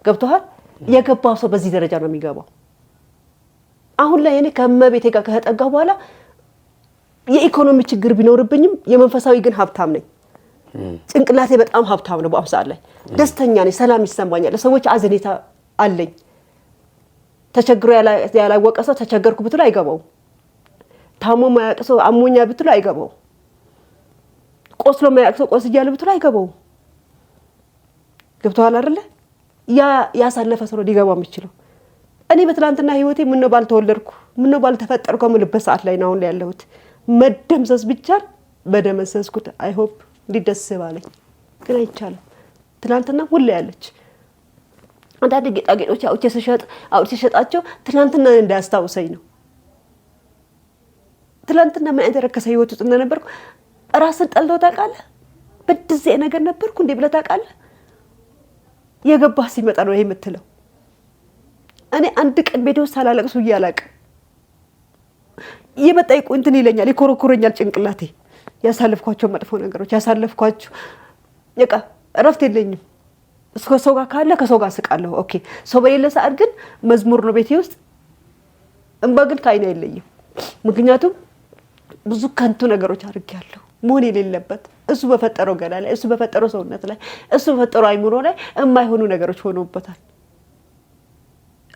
ገብቶሃል። የገባው ሰው በዚህ ደረጃ ነው የሚገባው። አሁን ላይ እኔ ከመቤቴ ጋር ከተጠጋው በኋላ የኢኮኖሚ ችግር ቢኖርብኝም የመንፈሳዊ ግን ሀብታም ነኝ። ጭንቅላቴ በጣም ሀብታም ነው። በአሁን ሰዓት ላይ ደስተኛ ነኝ፣ ሰላም ይሰማኛል። ለሰዎች አዘኔታ አለኝ። ተቸግሮ ያላወቀ ሰው ተቸገርኩ ብትሉ አይገባው። ታሞ ማያውቅ ሰው አሞኛ ብትሉ አይገባው። ቆስሎ ማያውቅ ሰው ቆስያለሁ ብትሉ አይገባው። ገብቶሃል አይደለ? ያሳለፈ ሰው ነው ሊገባው የሚችለው። እኔ በትላንትና ህይወቴ ምን ነው ባልተወለድኩ ምን ነው ባልተፈጠርኩ ምልበት ሰዓት ላይ ነው አሁን ላይ ያለሁት። መደምሰስ ብቻ በደመሰስኩት አይ ሆፕ ሊደስ ባለኝ ግን አይቻልም። ትላንትና ሁሉ ያለች አንዳንድ ጌጣጌጦች አውጥቼ ሲሸጣቸው ትላንትና እንዳያስታውሰኝ ነው። ትላንትና ምን አይነት ረከሰ ህይወት ውስጥ እንደነበርኩ ራስን ጠልተው ታውቃለህ? በድዜ ነገር ነበርኩ እንዴ ብለህ ታውቃለህ? የገባህ ሲመጣ ነው ይሄ የምትለው። እኔ አንድ ቀን ቤት ውስጥ ሳላለቅስ አላውቅም። የመጣ እንትን ይለኛል፣ ይኮረኮረኛል ጭንቅላቴ። ያሳለፍኳቸው መጥፎ ነገሮች ያሳለፍኳቸው በቃ እረፍት የለኝም። ሰው ጋር ካለ ከሰው ጋር ስቃለሁ። ኦኬ ሰው በሌለ ሰዓት ግን መዝሙር ነው ቤቴ ውስጥ። እንባ ግን ከዓይኔ አይለይም። ምክንያቱም ብዙ ከንቱ ነገሮች አድርጌያለሁ መሆን የሌለበት። እሱ በፈጠረው ገላ ላይ፣ እሱ በፈጠረው ሰውነት ላይ፣ እሱ በፈጠረው አይምሮ ላይ የማይሆኑ ነገሮች ሆኖበታል።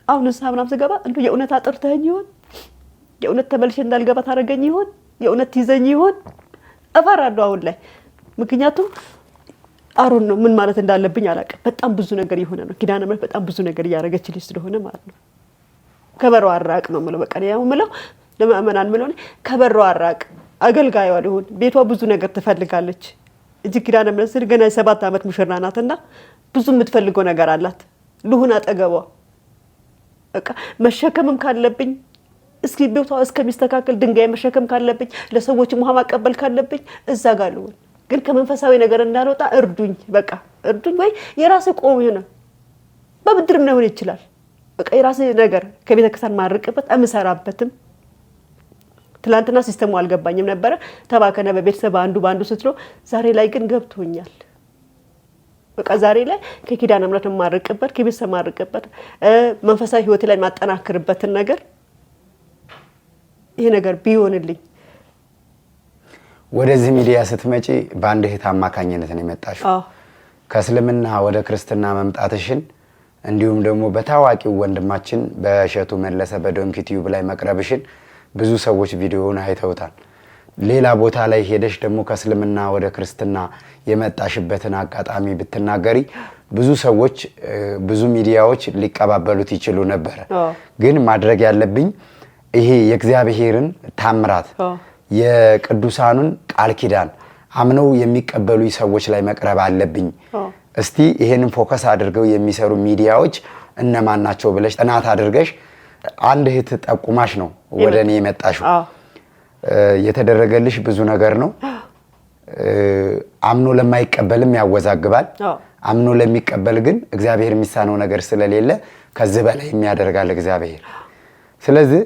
አሁን ምናምን ስገባ እንደው የእውነት አጥርተኸኝ ይሆን? የእውነት ተመልሼ እንዳልገባ ታደርገኝ ይሆን? የእውነት ትይዘኝ ይሆን? እፈራለሁ አሁን ላይ። ምክንያቱም አሮን ነው ምን ማለት እንዳለብኝ አላውቅም። በጣም ብዙ ነገር ይሆነ ነው። ኪዳነ ምሕረት በጣም ብዙ ነገር እያደረገችልኝ ስለሆነ ማለት ነው። ከበሮ አራቅ ነው የምለው። በቃ ያው የምለው ለማመናን የምለው ከበሮ አራቅ አገልጋይዋ ልሁን። ቤቷ ብዙ ነገር ትፈልጋለች። እዚህ ኪዳነ ምሕረት ስል ገና የ7 ዓመት ሙሽራ ናትና ብዙ የምትፈልገው ነገር አላት። ልሁን አጠገቧ በቃ መሸከምም ካለብኝ እስኪ ቤቷ እስከሚስተካከል ድንጋይ መሸከም ካለብኝ ለሰዎች ውሃ ማቀበል ካለብኝ እዛ ጋር ልሁን። ግን ከመንፈሳዊ ነገር እንዳልወጣ እርዱኝ፣ በቃ እርዱኝ። ወይ የራሴ ቆም ይሆነ በብድርም ነው ይችላል። በቃ የራሴ ነገር ከቤተክርስቲያን ማርቅበት እምሰራበትም። ትላንትና ሲስተሙ አልገባኝም ነበረ። ተባከነ በቤተሰብ አንዱ ስትሎ ዛሬ ላይ ግን ገብቶኛል። በቃ ዛሬ ላይ ከኪዳነ ምሕረት ማርቅበት ከቤተሰብ ማርቅበት መንፈሳዊ ህይወት ላይ ማጠናከርበትን ነገር ይሄ ነገር ቢሆንልኝ። ወደዚህ ሚዲያ ስትመጪ በአንድ እህት አማካኝነት ነው የመጣሽው። ከእስልምና ወደ ክርስትና መምጣትሽን እንዲሁም ደግሞ በታዋቂው ወንድማችን በእሸቱ መለሰ በዶንኪ ቲዩብ ላይ መቅረብሽን ብዙ ሰዎች ቪዲዮውን አይተውታል። ሌላ ቦታ ላይ ሄደሽ ደግሞ ከእስልምና ወደ ክርስትና የመጣሽበትን አጋጣሚ ብትናገሪ ብዙ ሰዎች ብዙ ሚዲያዎች ሊቀባበሉት ይችሉ ነበር። ግን ማድረግ ያለብኝ ይሄ የእግዚአብሔርን ታምራት የቅዱሳኑን ቃል ኪዳን አምነው የሚቀበሉ ሰዎች ላይ መቅረብ አለብኝ። እስቲ ይሄንን ፎከስ አድርገው የሚሰሩ ሚዲያዎች እነማን ናቸው ብለሽ ጥናት አድርገሽ አንድ እህት ጠቁማሽ ነው ወደኔ የመጣሽው። የተደረገልሽ ብዙ ነገር ነው። አምኖ ለማይቀበልም ያወዛግባል። አምኖ ለሚቀበል ግን እግዚአብሔር የሚሳነው ነገር ስለሌለ ከዚህ በላይ የሚያደርጋል እግዚአብሔር። ስለዚህ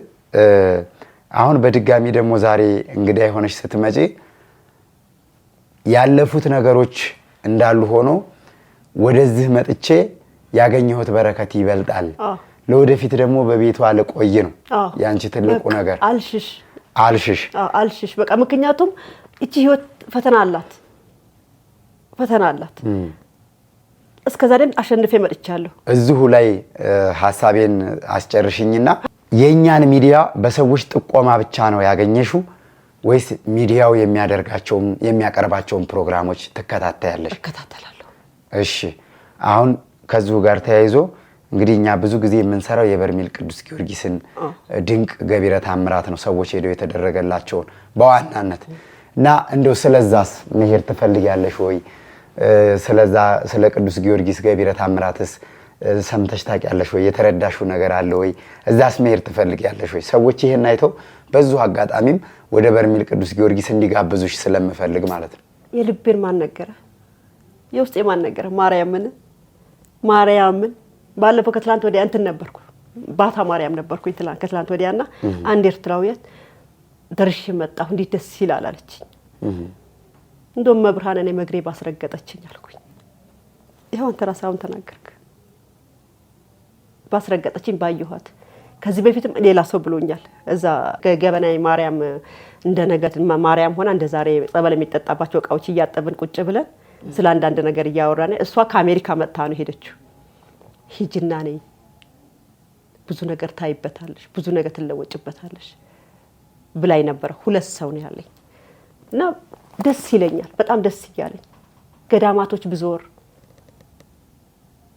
አሁን በድጋሚ ደግሞ ዛሬ እንግዲህ ሆነሽ ስትመጪ ያለፉት ነገሮች እንዳሉ ሆኖ ወደዚህ መጥቼ ያገኘሁት በረከት ይበልጣል፣ ለወደፊት ደግሞ በቤቷ ለቆይ ነው ያንቺ ትልቁ ነገር። አልሽሽ በቃ ምክንያቱም እቺ ህይወት ፈተና አላት እስከዛሬም አሸንፌ መጥቻለሁ። እዚሁ ላይ ሐሳቤን አስጨርሽኝና የኛን ሚዲያ በሰዎች ጥቆማ ብቻ ነው ያገኘሽው ወይስ ሚዲያው የሚያቀርባቸውን ፕሮግራሞች ትከታተያለሽ? እከታተላለሁ። እሺ አሁን ከዚሁ ጋር ተያይዞ እንግዲህ እኛ ብዙ ጊዜ የምንሰራው የበርሜል ቅዱስ ጊዮርጊስን ድንቅ ገቢረ ተአምራት ነው ሰዎች ሄደው የተደረገላቸውን በዋናነት እና እንደው ስለዛስ መሄድ ትፈልጊያለሽ ወይ? ስለዛ ስለ ቅዱስ ጊዮርጊስ ገቢረ ተአምራትስ ሰምተሽ ታውቂያለሽ ወይ? የተረዳሽው ነገር አለ ወይ? እዛስ መሄድ ትፈልጊያለሽ ወይ? ሰዎች ይሄን አይተው በዙ አጋጣሚም ወደ በርሜል ቅዱስ ጊዮርጊስ እንዲጋብዙሽ ስለምፈልግ ማለት ነው። የልቤን ማን ነገረ? የውስጤ ማን ነገረ? ማርያምን ባለፈው ከትላንት ወዲያ እንትን ነበርኩ ባታ ማርያም ነበርኩ ከትላንት ወዲያና አንድ ኤርትራዊት ደርሼ መጣሁ እንዴት ደስ ይላል አለችኝ። እንደውም መብርሃን እኔ መግሬ ባስረገጠችኝ አልኩኝ። ይሄው አንተ ራስህ ተናገርክ። ባስረገጠችኝ ባየኋት ከዚህ በፊትም ሌላ ሰው ብሎኛል። እዛ ገበናይ ማርያም እንደነገት ማርያም ሆና እንደ ዛሬ ጸበል የሚጠጣባቸው እቃዎች እያጠብን ቁጭ ብለን ስለ አንዳንድ ነገር እያወራን እሷ ከአሜሪካ መጣ ነው ሄደችው። ሂጅና ነኝ ብዙ ነገር ታይበታለሽ፣ ብዙ ነገር ትለወጭበታለሽ ብላይ ነበር። ሁለት ሰው ነው ያለኝ እና ደስ ይለኛል፣ በጣም ደስ ይያለኝ። ገዳማቶች ብዙር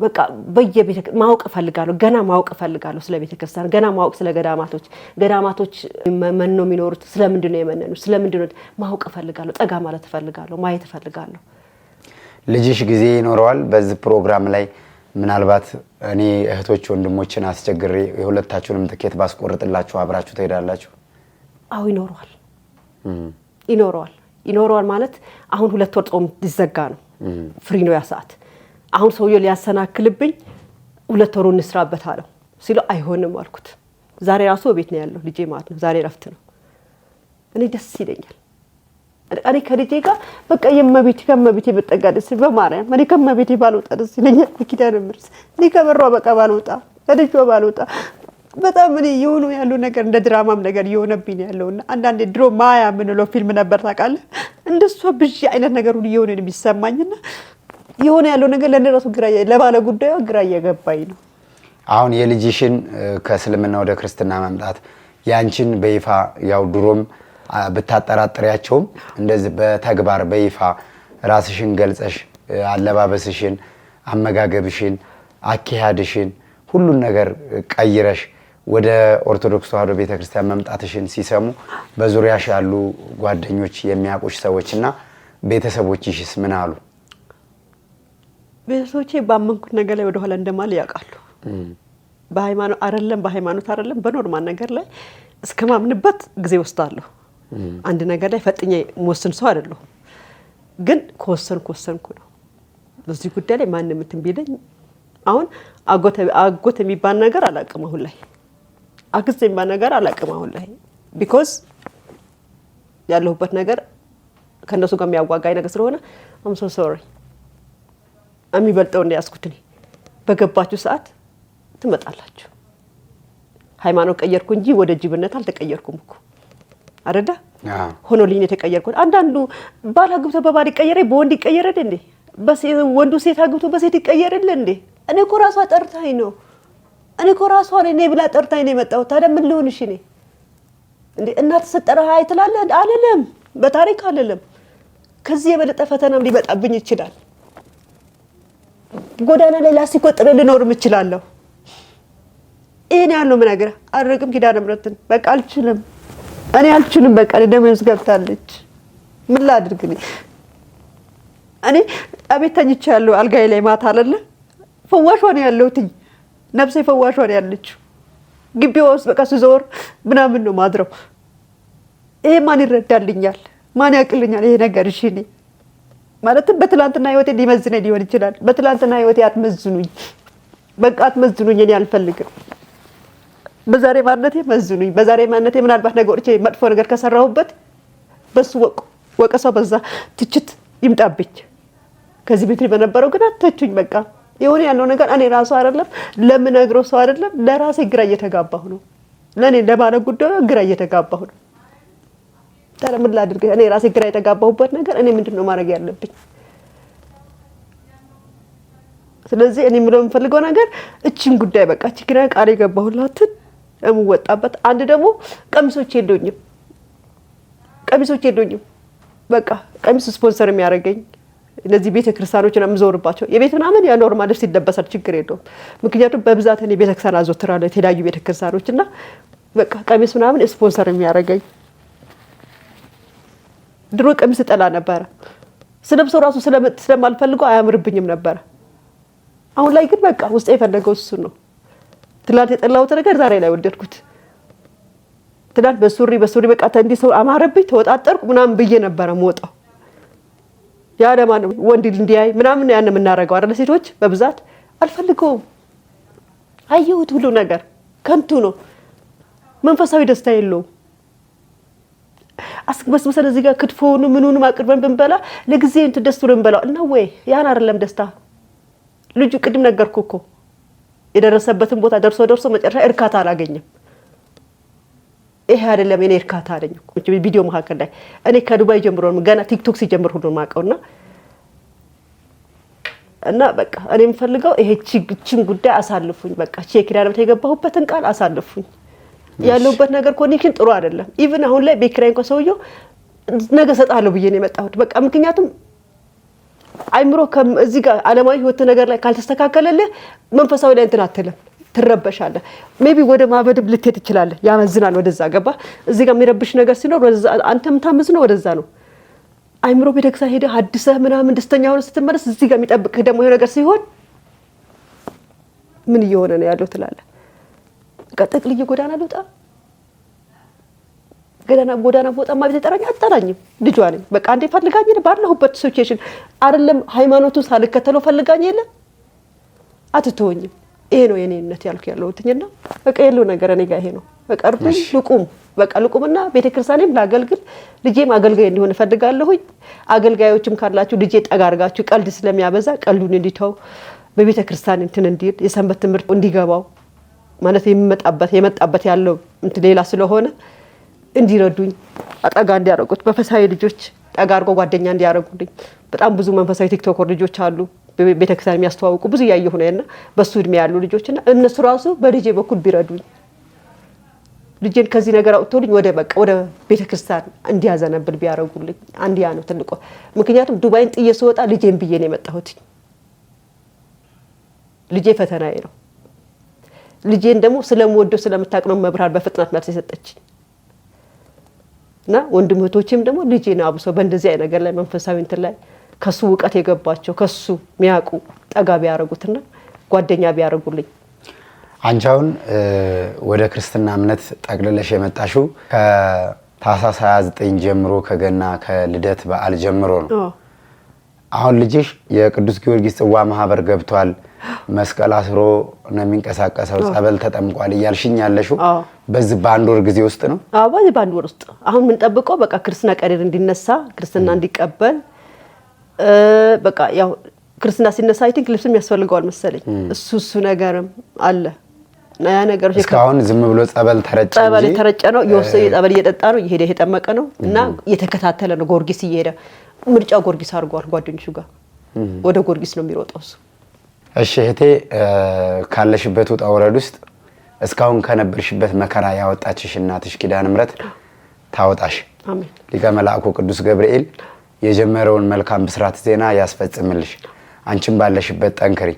በቃ በየቤተ ማወቅ ፈልጋለሁ፣ ገና ማወቅ ፈልጋለሁ ስለ ቤተ ክርስቲያን፣ ገና ማወቅ ስለ ገዳማቶች መኖ የሚኖሩት ስለምንድን ነው የመነኑት፣ ስለምንድን ነው ማወቅ ፈልጋለሁ፣ ጠጋ ማለት ፈልጋለሁ፣ ማየት ፈልጋለሁ። ልጅሽ ጊዜ ይኖረዋል በዚህ ፕሮግራም ላይ? ምናልባት እኔ እህቶች ወንድሞችን አስቸግሬ የሁለታችሁንም ትኬት ባስቆርጥላችሁ አብራችሁ ትሄዳላችሁ? አዎ ይኖረዋል ማለት አሁን 2 ወር ጾም ሊዘጋ ነው፣ ፍሪ ነው ያ ሰዓት። አሁን ሰውየው ሊያሰናክልብኝ 2 ወሩ እንስራበት አለው ሲለው አይሆንም አልኩት። ዛሬ ራሱ ቤት ነው ያለው ልጄ ማለት ነው። ዛሬ ረፍት ነው። እኔ ደስ ይለኛል። እኔ ከልጄ ጋር በቃ ከመቤቴ በጠጋ ደስ በማርያም እኔ ከመቤቴ ባልወጣ ደስ ይለኛል። በኪዳነ ምሕረት እኔ ከበሯ በቃ ባልወጣ ከልጇ ባልወጣ በጣም እኔ የሆኑ ያሉ ነገር እንደ ድራማም ነገር የሆነብኝ ያለውና አንዳንዴ ድሮ ማያ ምንለው ፊልም ነበር ታውቃለህ? እንደሷ ብዥ አይነት ነገር ሁሉ የሆነ የሚሰማኝና የሆነ ያለው ነገር ለነራሱ ለባለ ጉዳዩ ግራ እየገባኝ ነው። አሁን የልጅሽን ከእስልምና ወደ ክርስትና መምጣት ያንቺን በይፋ ያው ድሮም ብታጠራጥሪያቸውም እንደዚህ በተግባር በይፋ ራስሽን ገልጸሽ አለባበስሽን፣ አመጋገብሽን፣ አኪያድሽን ሁሉን ነገር ቀይረሽ ወደ ኦርቶዶክስ ተዋሕዶ ቤተክርስቲያን መምጣትሽን ሲሰሙ በዙሪያሽ ያሉ ጓደኞች የሚያውቁሽ ሰዎችና ቤተሰቦችሽስ ምን አሉ? ቤተሰቦቼ ባመንኩት ነገር ላይ ወደ ኋላ እንደማል ያውቃሉ። በሃይማኖት አይደለም በኖርማል ነገር ላይ እስከማምንበት ጊዜ ወስዳለሁ። አንድ ነገር ላይ ፈጥኜ ወስን ሰው አይደለሁም። ግን ከወሰንኩ ነው። በዚህ ጉዳይ ላይ ማንንም እንትን ቢለኝ አሁን አጎት የሚባል ነገር አላውቅም አሁን ላይ። አክስት የሚባል ነገር አላውቅም አሁን ላይ ቢኮዝ ያለሁበት ነገር ከነሱ ጋር የሚያዋጋኝ ነገር ስለሆነ I'm so sorry። የሚበልጠው እንደያዝኩት እኔ በገባችሁ ሰዓት ትመጣላችሁ። ሃይማኖት ቀየርኩ እንጂ ወደ ጅብነት አልተቀየርኩም እኮ አረዳ ሆኖልኝ የተቀየርኩት። አንዳንዱ ባል አግብቶ በባል ይቀየራል፣ በወንድ ይቀየራል እንዴ? ወንዱ ሴት አግብቶ በሴት ይቀየራል እንዴ? እኔ እኮ ራሷ ጠርታኝ ነው። እኔ እኮ ራሷ ነኝ ብላ ጠርታኝ ነው የመጣሁት። ታዲያ ምን ልሆንሽ እኔ እንዴ? እናት ሰጠረህ አይትላለህ አለለም፣ በታሪክ አለለም። ከዚህ የበለጠ ፈተናም ሊመጣብኝ ይችላል። ጎዳና ላይ ላስቆጥረ ልኖርም እችላለሁ። ይሄን ያለው ምን ነገር አረግም ኪዳነ ምሕረትን በቃ አልችልም። እኔ አልችልም። በቃ ደመወዝ ገብታለች። ምን ላድርግ እኔ አቤት ተኝቻለሁ አልጋዬ ላይ ማታ አይደለ ፈዋሽ ሆነ ያለሁት ነፍሴ ፈዋሽ ሆነ ያለችው ግቢው ውስጥ በቃ ስዞር ምናምን ነው ማድረው። ይሄ ማን ይረዳልኛል? ማን ያቅልኛል? ይሄ ነገር እሺ እኔ ማለት በትላንትና ህይወቴ ሊመዝነኝ ሊሆን ይችላል። በትላንትና ህይወቴ አትመዝኑኝ፣ በቃ አትመዝኑኝ። እኔ አልፈልግም። በዛሬ ማንነቴ መዝኑኝ። በዛሬ ማንነቴ ምናልባት ነገሮች መጥፎ ነገር ከሰራሁበት በሱ ወቀሰው በዛ ትችት ይምጣብኝ። ከዚህ ቤት በነበረው ግን አትተቹኝ። በቃ የሆነ ያለው ነገር እኔ ራሱ አይደለም ለምነግረው ሰው አይደለም ለራሴ ግራ እየተጋባሁ ነው። ለኔ ለባለ ጉዳዩ ግራ እየተጋባሁ ነው። ታዲያ ምን ላድርግ? እኔ ራሴ ግራ የተጋባሁበት ነገር እኔ ምንድነው ማድረግ ያለብኝ? ስለዚህ እኔ የምፈልገው ነገር እቺን ጉዳይ በቃ እቺ ግራ ቃል የገባሁላትን እምወጣበት። አንድ ደግሞ ቀሚሶች የሉኝም። በቃ ቀሚስ ስፖንሰር የሚያደርገኝ እነዚህ ቤተ ክርስቲያኖችን አምዞርባቸው የቤት ምናምን ያ ኖርማል ልብስ ይለበሳል፣ ችግር የለውም። ምክንያቱም በብዛት እኔ ቤተ ክርስቲያን አዘወትራለሁ የተለያዩ ቤተ ክርስቲያኖችና በቃ ቀሚስ ምናምን ስፖንሰር የሚያደርገኝ። ድሮ ቀሚስ ጠላ ነበረ፣ ስለብሰው ራሱ ስለማልፈልገው አያምርብኝም ነበረ። አሁን ላይ ግን በቃ ውስጤ የፈለገው እሱ ነው። ትላንት የጠላሁት ነገር ዛሬ ላይ ወደድኩት። ትላንት በሱሪ በቃ እንዲህ ሰው አማረብኝ ተወጣጠርኩ ምናምን ብዬ ነበረ የምወጣው። ያ ለማን ወንድ እንዲያይ ምናምን ያን የምናደርገው አይደል? ሴቶች በብዛት አልፈልገውም። አየሁት፣ ሁሉ ነገር ከንቱ ነው። መንፈሳዊ ደስታ የለውም። አስመስመሰለ እዚህ ጋር ክትፎውን ምኑንም አቅርበን ብንበላ ለጊዜ እንትን ደስ ብሎ እንበላው እና ወይ ያን አይደለም ደስታ። ልጁ ቅድም ነገርኩ እኮ የደረሰበትን ቦታ ደርሶ መጨረሻ እርካታ አላገኘም። ይሄ አይደለም የኔ እርካታ አለኝ እኮ ቪዲዮ መካከል ላይ እኔ ከዱባይ ጀምሮ ገና ቲክቶክ ሲጀምር ሁሉ ማቀውና እና በቃ እኔ የምፈልገው ይሄ ቺን ጉዳይ አሳልፉኝ። በቃ ቼክ ዳርበት የገባሁበትን ቃል አሳልፉኝ። ያለውበት ነገር ኮኔክሽን ጥሩ አይደለም። ኢቭን አሁን ላይ ቤክራይ እንኳን ሰውየው ነገ ሰጣለሁ ብዬ ነው የመጣሁት። በቃ ምክንያቱም አይምሮ እዚህ ጋር ዓለማዊ ህይወት ነገር ላይ ካልተስተካከለልህ መንፈሳዊ ላይ እንትን አትልም፣ ትረበሻለህ። ሜቢ ወደ ማበድም ልትሄድ ትችላለህ። ያመዝናል ወደዛ ገባ። እዚህ ጋር የሚረብሽ ነገር ሲኖር ወደዛ አንተም ታመዝነው ወደዛ ነው። አይምሮ ቤተክርስቲያን ሄደህ አዲሰህ ምናምን ደስተኛ ሆነ ስትመለስ እዚህ ጋር የሚጠብቅህ ደግሞ ይሄ ነገር ሲሆን ምን እየሆነ ነው ያለው ትላለህ። በቃ ጠቅልዬ ጎዳና ልውጣ፣ ጎዳና ቦታ ማለት አጠራኝም ልጇ ነኝ። በቃ አንዴ ፈልጋኝ ባለሁበት ሲቹዌሽን አይደለም ሃይማኖቱን ሳልከተለው ፈልጋኝ የለ አትተወኝም። ይሄ ነው የኔነት ያለሁትና በቃ ያለው ነገር እኔ ጋር ይሄ ነው። በቃ እርዱኝ፣ ልቁምና ቤተክርስቲያኔም ላገልግል፣ ልጄም አገልጋይ እንዲሆን እፈልጋለሁኝ። አገልጋዮችም ካላችሁ ልጄ ጠጋርጋችሁ ቀልድ ስለሚያበዛ ቀልዱን እንዲተው፣ በቤተክርስቲያን እንትን እንዲል፣ የሰንበት ትምህርት እንዲገባው ማለት የመጣበት ያለው እንትን ሌላ ስለሆነ እንዲረዱኝ፣ አጠጋ እንዲያረጉት፣ መንፈሳዊ ልጆች ጠጋርጎ ጓደኛ እንዲያረጉልኝ። በጣም ብዙ መንፈሳዊ ቲክቶከር ልጆች አሉ ቤተክርስቲያን የሚያስተዋውቁ ብዙ ያየሁ ነውና በሱ እድሜ ያሉ ልጆችና እነሱ ራሱ በልጄ በኩል ቢረዱኝ፣ ልጄን ከዚህ ነገር አውጥቶልኝ ወደ ቤተክርስቲያን እንዲያዘነብል ቢያረጉልኝ። አንድ ያ ነው ትልቁ። ምክንያቱም ዱባይን ጥዬ ስወጣ ልጄን ብዬ ነው የመጣሁት። ልጄ ፈተናዬ ነው። ልጄን ደግሞ ስለምወደው ስለምታቅነው መብራር በፍጥነት መልስ የሰጠችኝ እና ወንድም እህቶችም ደግሞ ልጄን አብሶ በእንደዚህ አይነት ነገር ላይ መንፈሳዊ እንትን ላይ ከሱ ዕውቀት የገባቸው ከሱ የሚያውቁ ጠጋ ቢያረጉትና ጓደኛ ቢያረጉልኝ። አንቻውን ወደ ክርስትና እምነት ጠቅልለሽ የመጣሽው ከታህሳስ 29 ጀምሮ ከገና ከልደት በዓል ጀምሮ ነው። አሁን ልጅሽ የቅዱስ ጊዮርጊስ ጽዋ ማህበር ገብቷል፣ መስቀል አስሮ ነው የሚንቀሳቀሰው፣ ጸበል ተጠምቋል እያልሽኝ ያለሽው በዚህ በአንድ ወር ጊዜ ውስጥ ነው? አዎ በዚህ በአንድ ወር ውስጥ አሁን ምን ጠብቀው በቃ ክርስትና ቀደር እንዲነሳ ክርስትና እንዲቀበል በቃ ያው ክርስትና ሲነሳ አይ ቲንክ ልብስም ያስፈልገዋል መሰለኝ። እሱ ነገርም አለ እና ያ ነገሮች እስካሁን ዝም ብሎ ጸበል ተረጨ ነው የወሰደ ጸበል እየጠጣ ነው እየሄደ የጠመቀ ነው እና እየተከታተለ ነው። ጊዮርጊስ እየሄደ ምርጫው ጊዮርጊስ አድርጓል። ጓደኞቹ ጋር ወደ ጊዮርጊስ ነው የሚሮጠው እሱ። እሺ እህቴ ካለሽበት ውጣ ውረድ ውስጥ እስካሁን ከነበርሽበት መከራ ያወጣችሽ እናትሽ ኪዳነ ምሕረት ታወጣሽ። አሜን። ሊቀ መላእክቱ ቅዱስ ገብርኤል የጀመረውን መልካም ብስራት ዜና ያስፈጽምልሽ። አንቺም ባለሽበት ጠንክሪ።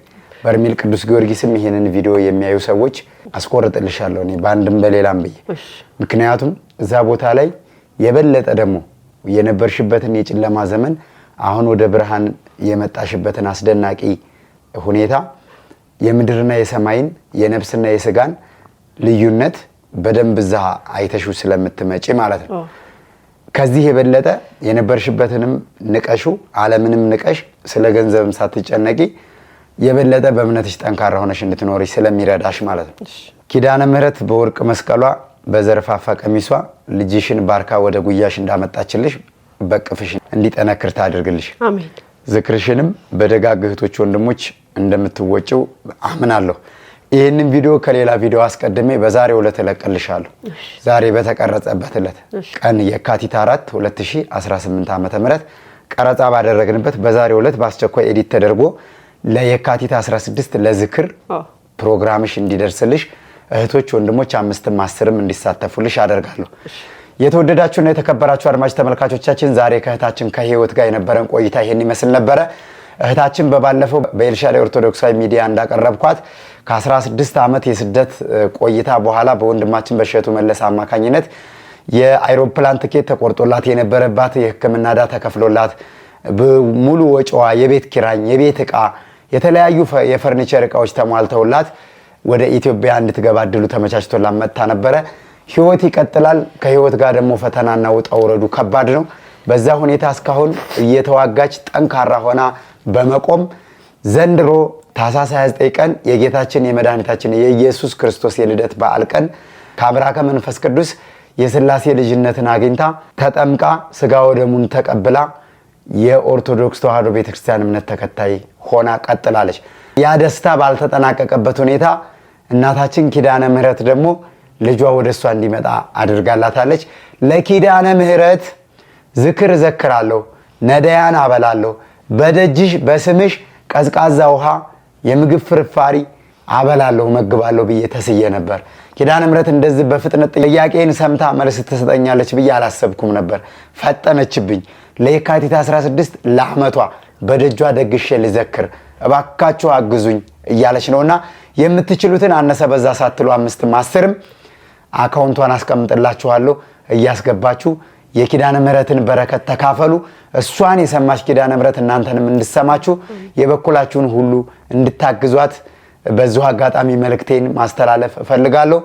በርሜል ቅዱስ ጊዮርጊስም ይሄንን ቪዲዮ የሚያዩ ሰዎች አስቆርጥልሻለሁ እኔ ባንድም በሌላም ብዬ። ምክንያቱም እዛ ቦታ ላይ የበለጠ ደግሞ የነበርሽበትን የጨለማ ዘመን አሁን ወደ ብርሃን የመጣሽበትን አስደናቂ ሁኔታ የምድርና የሰማይን የነፍስና የስጋን ልዩነት በደንብ እዛ አይተሽው ስለምትመጪ ማለት ነው። ከዚህ የበለጠ የነበርሽበትንም ንቀሹ ዓለምንም ንቀሽ ስለ ገንዘብም ሳትጨነቂ የበለጠ በእምነትሽ ጠንካራ ሆነሽ እንድትኖሪ ስለሚረዳሽ ማለት ነው። ኪዳነ ምሕረት በወርቅ መስቀሏ በዘርፋፋ ቀሚሷ ልጅሽን ባርካ ወደ ጉያሽ እንዳመጣችልሽ በቅፍሽ እንዲጠነክር ታድርግልሽ። አሜን። ዝክርሽንም በደጋግ እህቶች ወንድሞች እንደምትወጪው አምናለሁ። ይህንን ቪዲዮ ከሌላ ቪዲዮ አስቀድሜ በዛሬው ዕለት እለቅልሻለሁ። ዛሬ በተቀረጸበት ዕለት ቀን የካቲት 4 2018 ዓ.ም ቀረጻ ባደረግንበት በዛሬው ዕለት በአስቸኳይ ኤዲት ተደርጎ ለየካቲት 16 ለዝክር ፕሮግራምሽ እንዲደርስልሽ እህቶች ወንድሞች 5ም 10ም እንዲሳተፉልሽ አደርጋለሁ። የተወደዳችሁና የተከበራችሁ አድማጭ ተመልካቾቻችን ዛሬ ከእህታችን ከህይወት ጋር የነበረን ቆይታ ይሄን ይመስል ነበረ። እህታችን በባለፈው በኤልሻዳይ ኦርቶዶክሳዊ ሚዲያ እንዳቀረብኳት ከ16 ዓመት የስደት ቆይታ በኋላ በወንድማችን በእሸቱ መለስ አማካኝነት የአይሮፕላን ትኬት ተቆርጦላት የነበረባት የሕክምና ዕዳ ተከፍሎላት ሙሉ ወጪዋ የቤት ኪራይ፣ የቤት ዕቃ፣ የተለያዩ የፈርኒቸር ዕቃዎች ተሟልተውላት ወደ ኢትዮጵያ እንድትገባ እድሉ ተመቻችቶላት መጥታ ነበረ። ህይወት ይቀጥላል። ከህይወት ጋር ደግሞ ፈተናና ውጣ ውረዱ ከባድ ነው። በዛ ሁኔታ እስካሁን እየተዋጋች ጠንካራ ሆና በመቆም ዘንድሮ ታኅሳስ 29 ቀን የጌታችን የመድኃኒታችን የኢየሱስ ክርስቶስ የልደት በዓል ቀን ከአብራከ መንፈስ ቅዱስ የሥላሴ ልጅነትን አግኝታ ተጠምቃ ሥጋ ወደሙን ተቀብላ የኦርቶዶክስ ተዋሕዶ ቤተክርስቲያን እምነት ተከታይ ሆና ቀጥላለች። ያ ደስታ ባልተጠናቀቀበት ሁኔታ እናታችን ኪዳነ ምሕረት ደግሞ ልጇ ወደ እሷ እንዲመጣ አድርጋላታለች። ለኪዳነ ምሕረት ዝክር እዘክራለሁ፣ ነዳያን አበላለሁ፣ በደጅሽ በስምሽ ቀዝቃዛ ውሃ የምግብ ፍርፋሪ አበላለሁ መግባለሁ ብዬ ተስዬ ነበር። ኪዳነ ምሕረት እንደዚህ በፍጥነት ጥያቄን ሰምታ መልስ ትሰጠኛለች ብዬ አላሰብኩም ነበር። ፈጠነችብኝ። ለየካቲት 16 ለዓመቷ በደጇ ደግሼ ልዘክር እባካችሁ አግዙኝ እያለች ነውና የምትችሉትን አነሰ በዛ ሳትሉ 5ም 10ም አካውንቷን አስቀምጥላችኋለሁ እያስገባችሁ የኪዳነ ምሕረትን በረከት ተካፈሉ። እሷን የሰማች ኪዳነ ምሕረት እናንተንም እንድሰማችሁ የበኩላችሁን ሁሉ እንድታግዟት በዚሁ አጋጣሚ መልእክቴን ማስተላለፍ እፈልጋለሁ።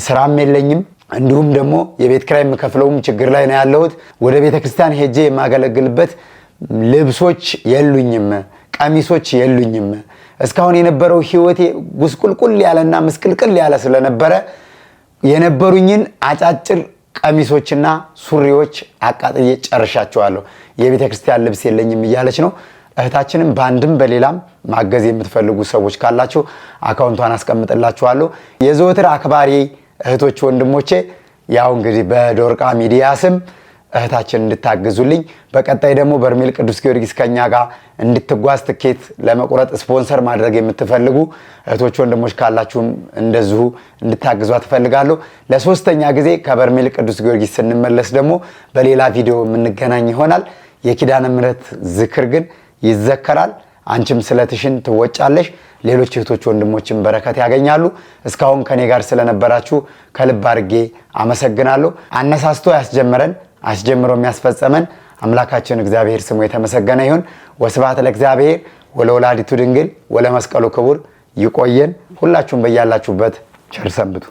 ስራም የለኝም፣ እንዲሁም ደግሞ የቤት ኪራይ የምከፍለውም ችግር ላይ ነው ያለሁት። ወደ ቤተክርስቲያን ሄጄ የማገለግልበት ልብሶች የሉኝም፣ ቀሚሶች የሉኝም። እስካሁን የነበረው ህይወቴ ጉስቁልቁል ያለና ምስቅልቅል ያለ ስለነበረ የነበሩኝን አጫጭር ቀሚሶችና ሱሪዎች አቃጥዬ ጨርሻቸዋለሁ። የቤተ ክርስቲያን ልብስ የለኝም እያለች ነው። እህታችንም በአንድም በሌላም ማገዝ የምትፈልጉ ሰዎች ካላችሁ አካውንቷን አስቀምጥላችኋለሁ። የዘወትር አክባሪ እህቶች ወንድሞቼ፣ ያው እንግዲህ በዶርቃ ሚዲያ ስም እህታችን እንድታግዙልኝ፣ በቀጣይ ደግሞ በርሜል ቅዱስ ጊዮርጊስ ከኛ ጋር እንድትጓዝ ትኬት ለመቁረጥ ስፖንሰር ማድረግ የምትፈልጉ እህቶች ወንድሞች ካላችሁም እንደዚሁ እንድታግዟት እፈልጋለሁ። ለሶስተኛ ጊዜ ከበርሜል ቅዱስ ጊዮርጊስ ስንመለስ ደግሞ በሌላ ቪዲዮ የምንገናኝ ይሆናል። የኪዳነ ምሕረት ዝክር ግን ይዘከራል። አንቺም ስለትሽን ትወጫለሽ፣ ሌሎች እህቶች ወንድሞችም በረከት ያገኛሉ። እስካሁን ከኔ ጋር ስለነበራችሁ ከልብ አድርጌ አመሰግናለሁ። አነሳስቶ ያስጀመረን አስጀምሮ የሚያስፈጸመን አምላካችን እግዚአብሔር ስሙ የተመሰገነ ይሁን። ወስብሐት ለእግዚአብሔር ወለወላዲቱ ድንግል ወለመስቀሉ ክቡር። ይቆየን። ሁላችሁም በያላችሁበት ቸር ሰንብቱ።